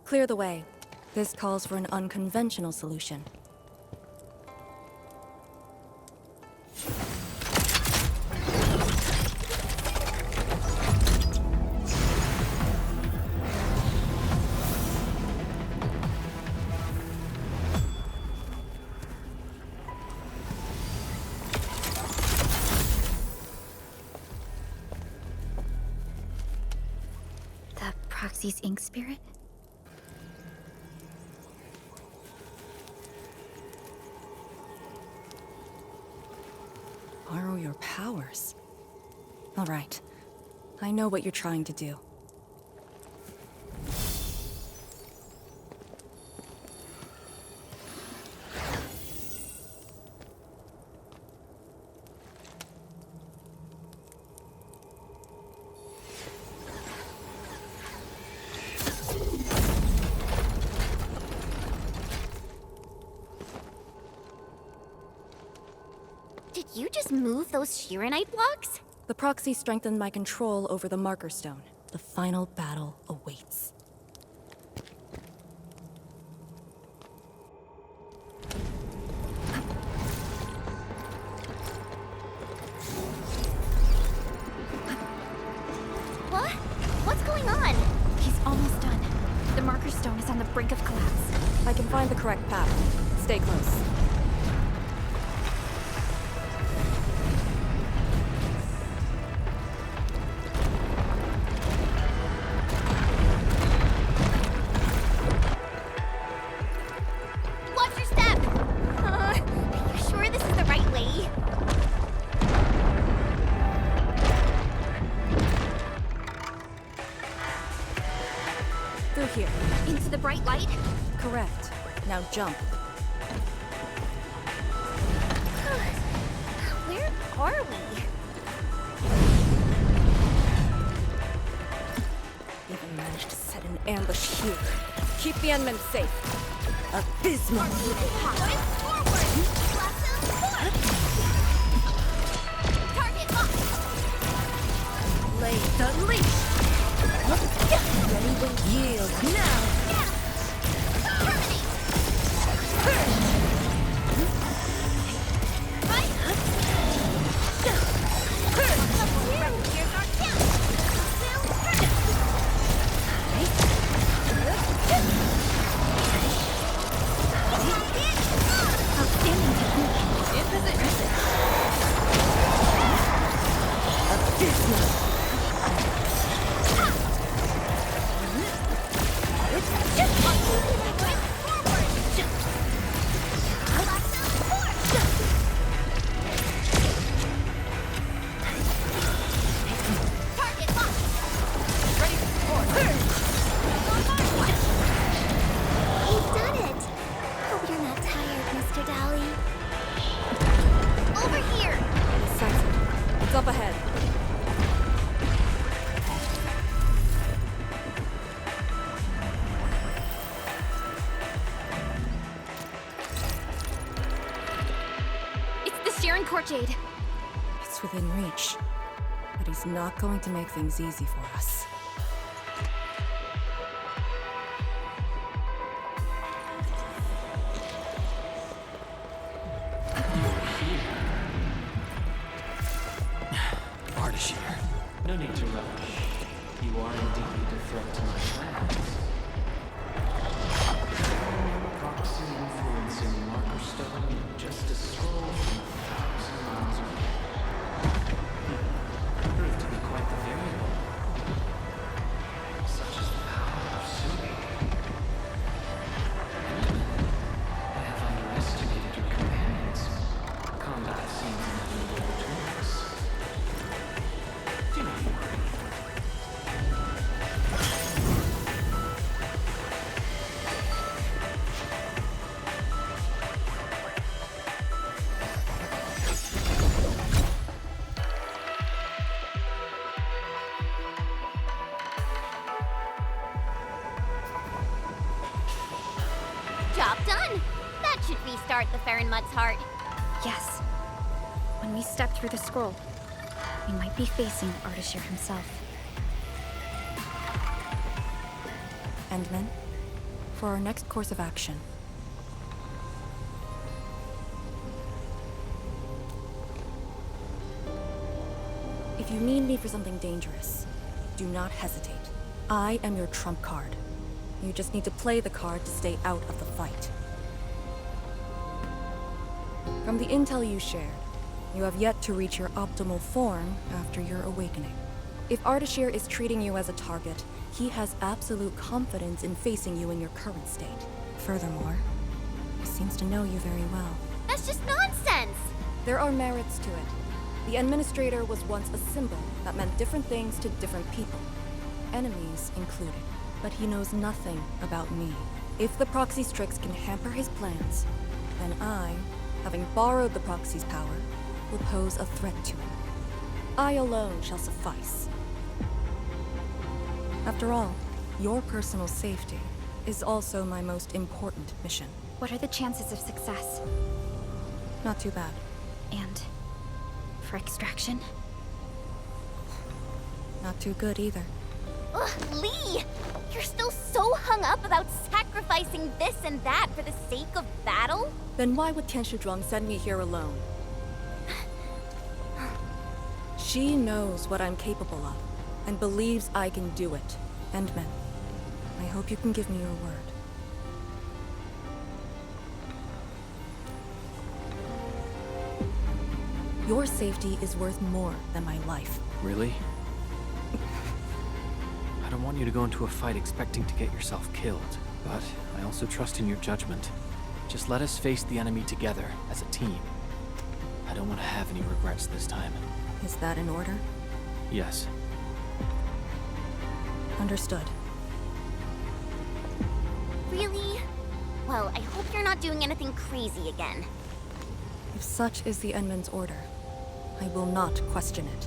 Clear the way. This calls for an unconventional solution. Proxy's ink spirit? Borrow your powers. All right. I know what you're trying to do. Did you just move those Shirenite blocks? The proxy strengthened my control over the marker stone. The final battle awaits. What? What's going on? He's almost done. The marker stone is on the brink of collapse. I can find the correct path. Stay close. bright light? Correct. Now jump. Where are we? Even managed to set an ambush here. Keep the Endmen safe. Abysmal. Target locked. Lay the leash. Ready when yield now. We've done it! Hope you're not tired, Mr. Dolly. Over here! Sense it. It's up ahead. It's the Sharon Courtjade. It's within reach. But he's not going to make things easy for us. No need to rush. You are indeed a threat to my plans. Proxy influencing marker stone, just a scroll from 1,000 miles away. Proved to be quite the variable. Such is the power of Sugi. I have underestimated your companions. Combat seems inevitable between us. Do not worry. Job done! That should restart the Farinmud's heart. Yes. When we step through the scroll, we might be facing Ardashir himself. Endmen, for our next course of action, if you need me for something dangerous, do not hesitate. I am your trump card. You just need to play the card to stay out of the fight. From the intel you shared, you have yet to reach your optimal form after your awakening. If Ardashir is treating you as a target, he has absolute confidence in facing you in your current state. Furthermore, he seems to know you very well. That's just nonsense! There are merits to it. The Administrator was once a symbol that meant different things to different people, enemies included. But he knows nothing about me. If the Proxy's tricks can hamper his plans, then I, having borrowed the Proxy's power, will pose a threat to him. I alone shall suffice. After all, your personal safety is also my most important mission. What are the chances of success? Not too bad. And for extraction? Not too good either. Ugh, Lee! You're still so hung up about sacrificing this and that for the sake of battle? Then why would Tian Shudrong send me here alone? She knows what I'm capable of, and believes I can do it. Endmen, I hope you can give me your word. Your safety is worth more than my life. Really? I don't want you to go into a fight expecting to get yourself killed, but I also trust in your judgment. Just let us face the enemy together, as a team. I don't want to have any regrets this time. Is that in order? Yes. Understood. Really? Well, I hope you're not doing anything crazy again. If such is the Endman's order, I will not question it.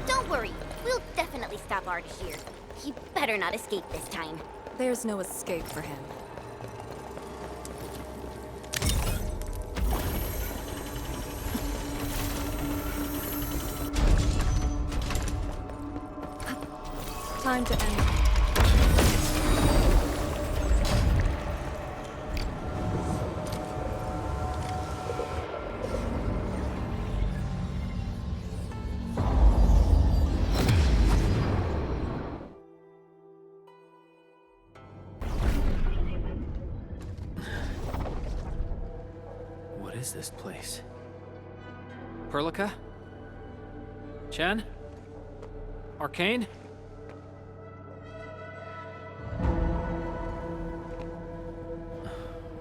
Don't worry, we'll definitely stop Ardashir. He better not escape this time. There's no escape for him. Time to end. What is this place? Perlica? Chen? Arcane?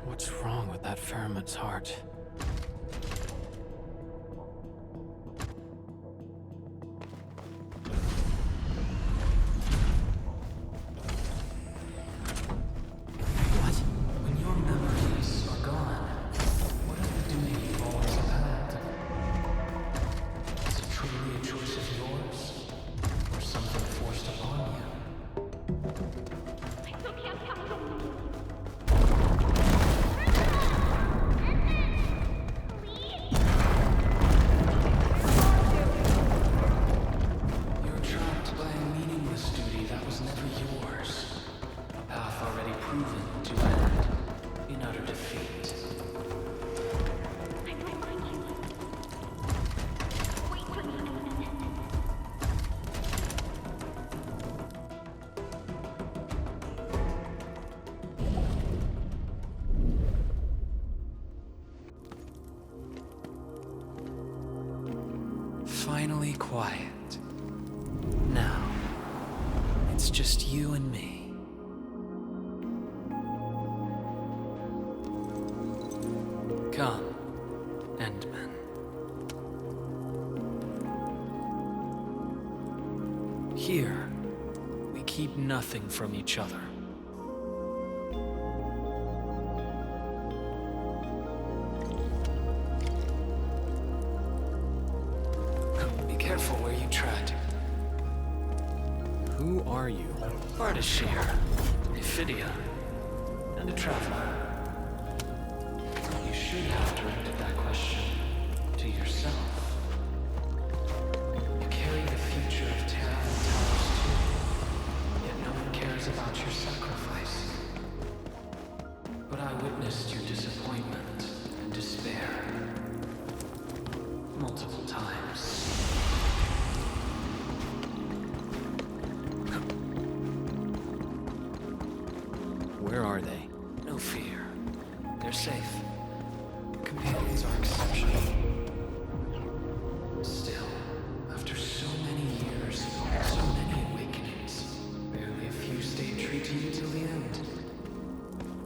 What's wrong with that Ferriman's heart? What? When your memories are gone, what are the duty you've always upheld? Is it truly a choice of yours? Or something forced upon you? You're trapped by a meaningless duty that was never yours. A path already proven to end in utter defeat. Finally quiet. Now, it's just you and me. Come, Endman. Here, we keep nothing from each other. Be careful where you tread. Who are you? Ardashir, Ephidia, and a traveler. You should have directed that question to yourself. You carry the future of Terra and Talos too, yet no one cares about your sacrifice. But I witnessed your disappointment and despair multiple times. Where are they? No fear. They're safe. Companions are exceptional. Still, after so many years, so many awakenings, barely a few stayed true to you till the end.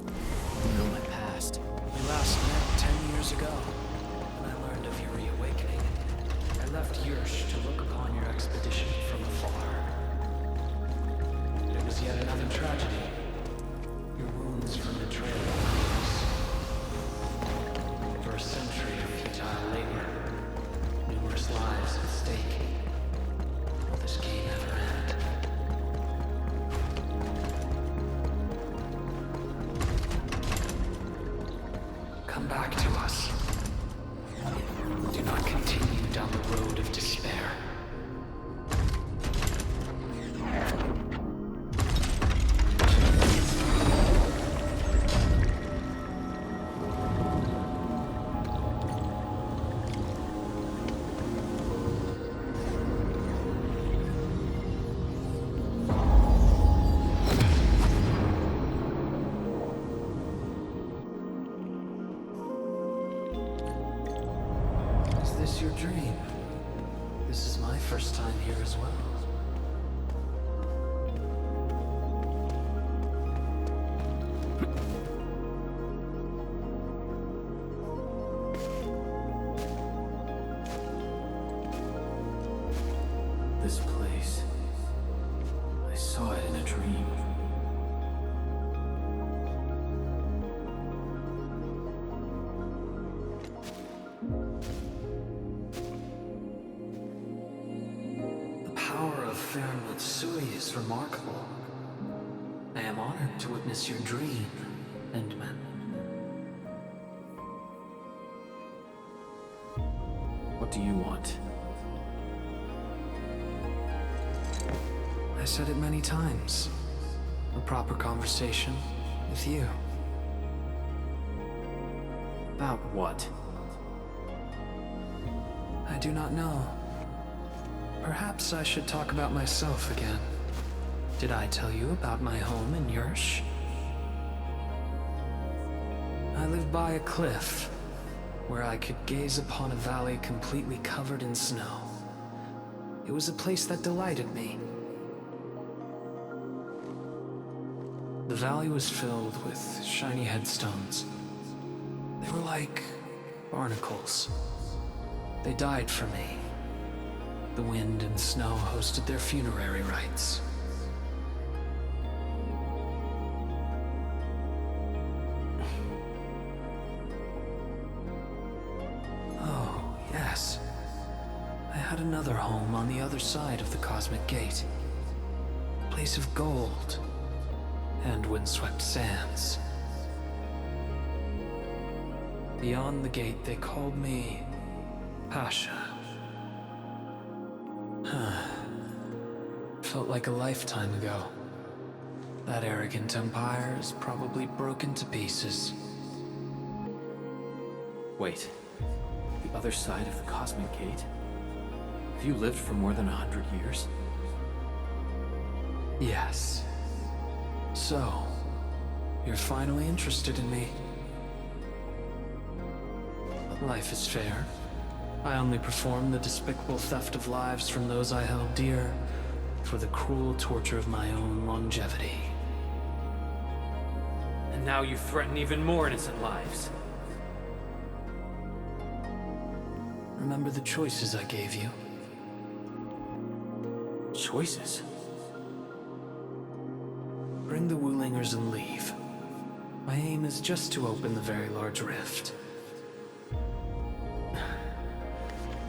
You know my past. We last met 10 years ago, when I learned of your reawakening. I left Yursh to look upon your expedition from afar. It was yet another tragedy. Your wounds from the trail of Arcnes. For a century of futile labor, numerous lives at stake. Will this game ever end? Come back to us. Do not continue down the road of despair. Is this your dream? This is my first time here as well. This place. I saw it in a dream. The power of Fairwood Sui is remarkable. I am honored to witness your dream, Endman. What do you want? I said it many times. A proper conversation with you. About what? I do not know. Perhaps I should talk about myself again. Did I tell you about my home in Yursh? I lived by a cliff, where I could gaze upon a valley completely covered in snow. It was a place that delighted me. The valley was filled with shiny headstones. They were like barnacles. They died for me. The wind and snow hosted their funerary rites. Oh, yes. I had another home on the other side of the Cosmic Gate. A place of gold and windswept sands. Beyond the gate, they called me Pasha. Felt like a lifetime ago. That arrogant empire is probably broken to pieces. Wait, the other side of the Cosmic Gate? Have you lived for more than 100 years? Yes. So, you're finally interested in me. But life is fair. I only perform the despicable theft of lives from those I held dear for the cruel torture of my own longevity. And now you threaten even more innocent lives. Remember the choices I gave you? Choices? Bring the Wulingers and leave. My aim is just to open the very large rift.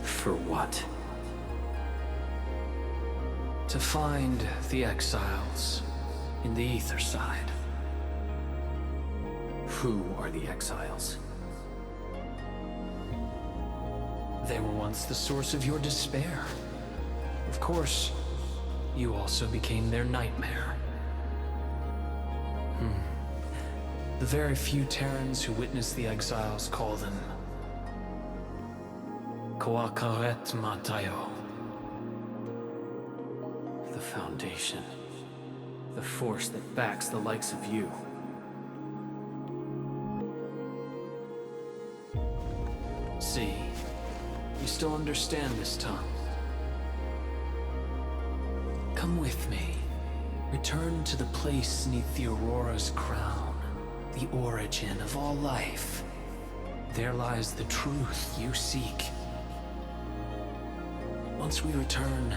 For what? To find the exiles in the Ether side. Who are the exiles? They were once the source of your despair. Of course, you also became their nightmare. The very few Terrans who witnessed the exiles call them Koakaret Matayo. The Foundation. The force that backs the likes of you. See, you still understand this tongue. Come with me. Return to the place neath the Aurora's crown, the origin of all life. There lies the truth you seek. Once we return,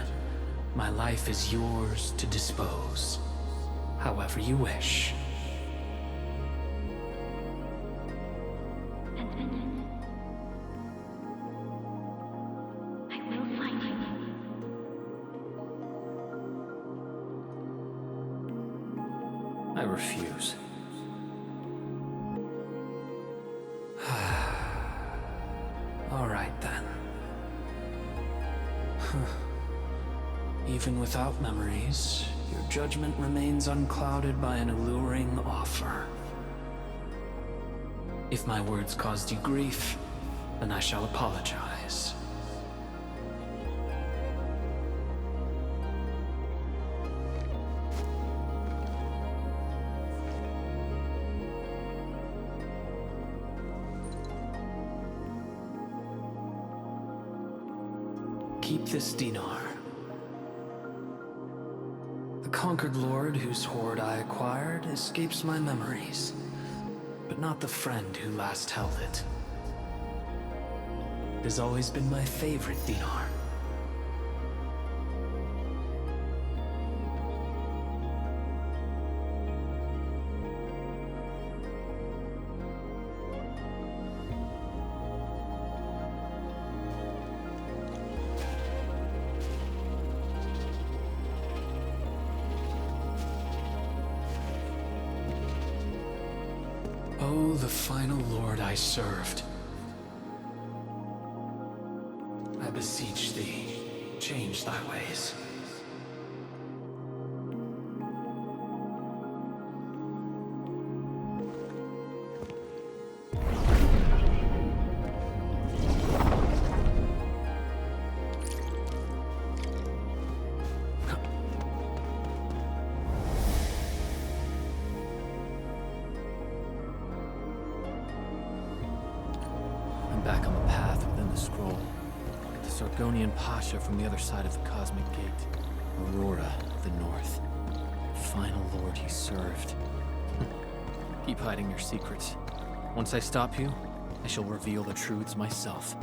my life is yours to dispose, however you wish. I will find you. I refuse. All right then. Even without memories, your judgment remains unclouded by an alluring offer. If my words caused you grief, then I shall apologize. Keep this dinar. The conquered lord whose hoard I acquired escapes my memories, but not the friend who last held it. It has always been my favorite dinar. Oh, the final lord I served. I beseech thee, change thy ways. I'm back on the path within the scroll. The Sargonian Pasha from the other side of the Cosmic Gate. Aurora of the North. Final lord he served. Keep hiding your secrets. Once I stop you, I shall reveal the truths myself.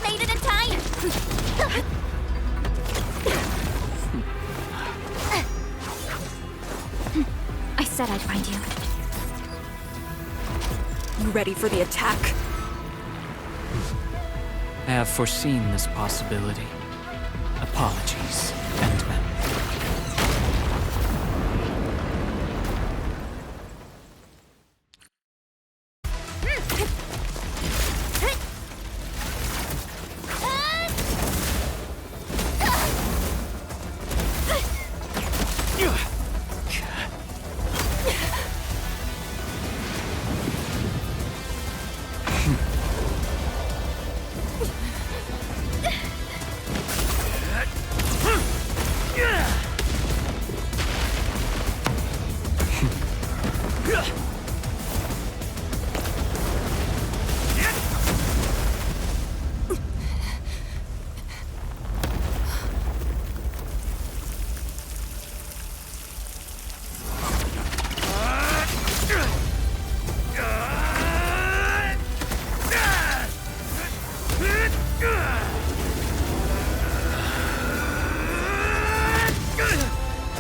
Made it in time! I said I'd find you. You ready for the attack? I have foreseen this possibility. Apologies, Endman.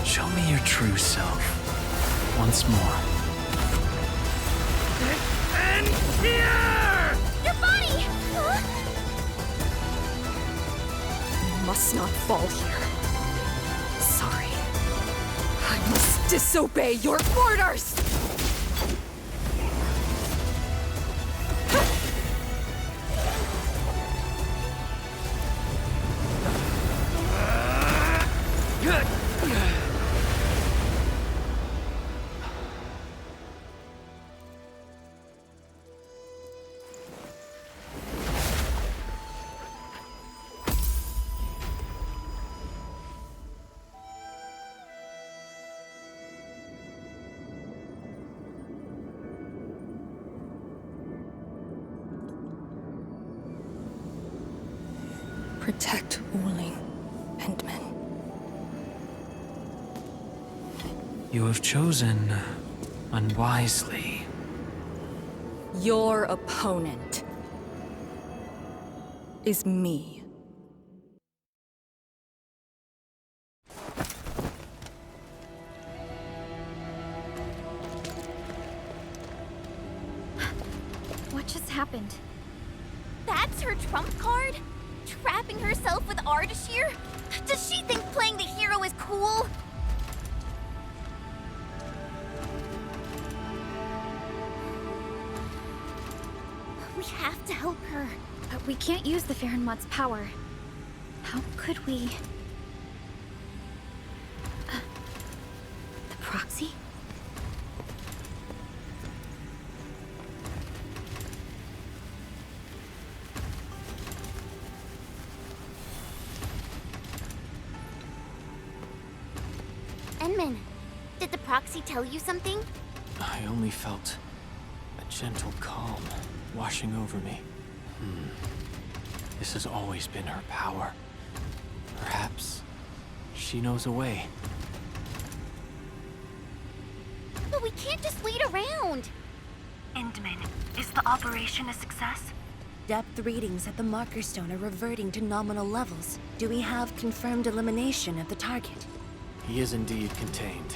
Show me your true self. Once more. And here! Your body! Huh? You must not fall here. Sorry. I must disobey your orders! Protect Wuling, Endman. You have chosen unwisely. Your opponent is me. What just happened? That's her trump card? Trapping herself with Ardashir? Does she think playing the hero is cool? We have to help her. But we can't use the Farenmod's power. How could we... the proxy? Enman, did the proxy tell you something? I only felt a gentle calm washing over me. This has always been her power. Perhaps she knows a way. But we can't just wait around. Endman, is the operation a success? Depth readings at the marker stone are reverting to nominal levels. Do we have confirmed elimination of the target? He is indeed contained.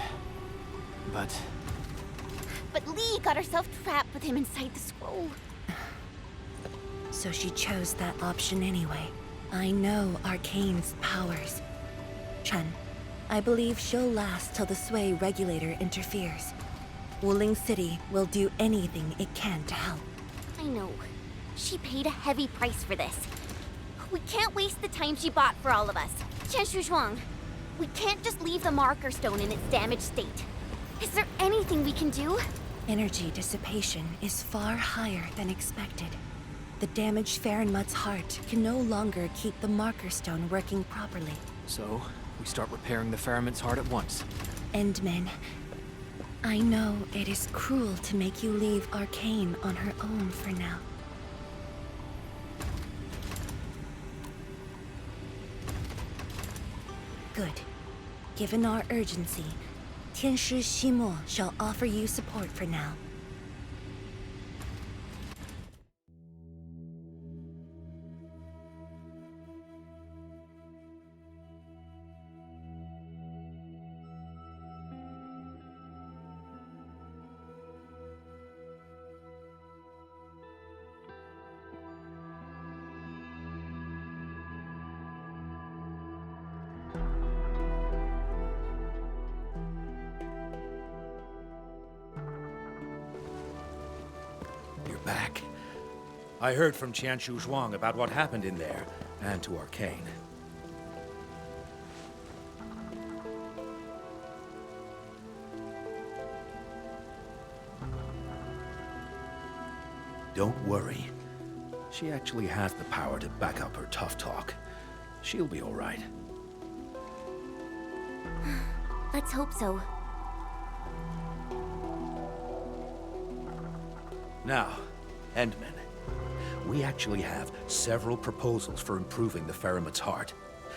but But Lee got herself trapped with him inside the scroll. So she chose that option anyway. I know Arcane's powers. Chen, I believe she'll last till the Sway regulator interferes. Wuling City will do anything it can to help. I know. She paid a heavy price for this. We can't waste the time she bought for all of us. Chen Shuzhuang, we can't just leave the marker stone in its damaged state. Is there anything we can do? Energy dissipation is far higher than expected. The damaged Farenmut's heart can no longer keep the marker stone working properly. so we start repairing the Faramut's heart at once. Endman, I know it is cruel to make you leave Arcane on her own for now. Good. Given our urgency, Tianshi Shimo shall offer you support for now. You're back. I heard from Qianshu Zhuang about what happened in there, and to Arcane. Don't worry. She actually has the power to back up her tough talk. She'll be all right. Let's hope so. Now, Endman, we actually have several proposals for improving the Faramut's heart,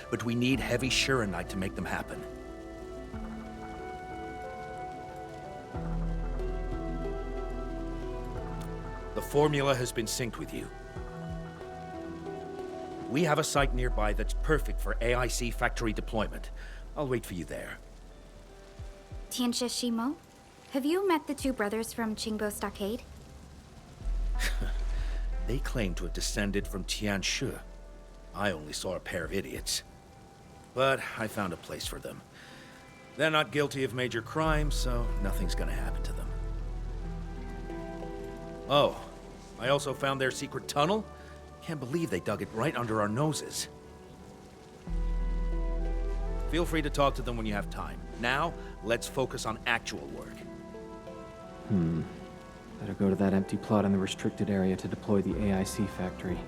but we need heavy Shurenite to make them happen. The formula has been synced with you. We have a site nearby that's perfect for AIC factory deployment. I'll wait for you there. Tianxia Shimo? Have you met the two brothers from Qingbo Stockade? They claim to have descended from Tianshu. I only saw a pair of idiots. But I found a place for them. They're not guilty of major crimes, so nothing's gonna happen to them. Oh, I also found their secret tunnel. Can't believe they dug it right under our noses. Feel free to talk to them when you have time. Now, let's focus on actual work. Better go to that empty plot in the restricted area to deploy the AIC factory.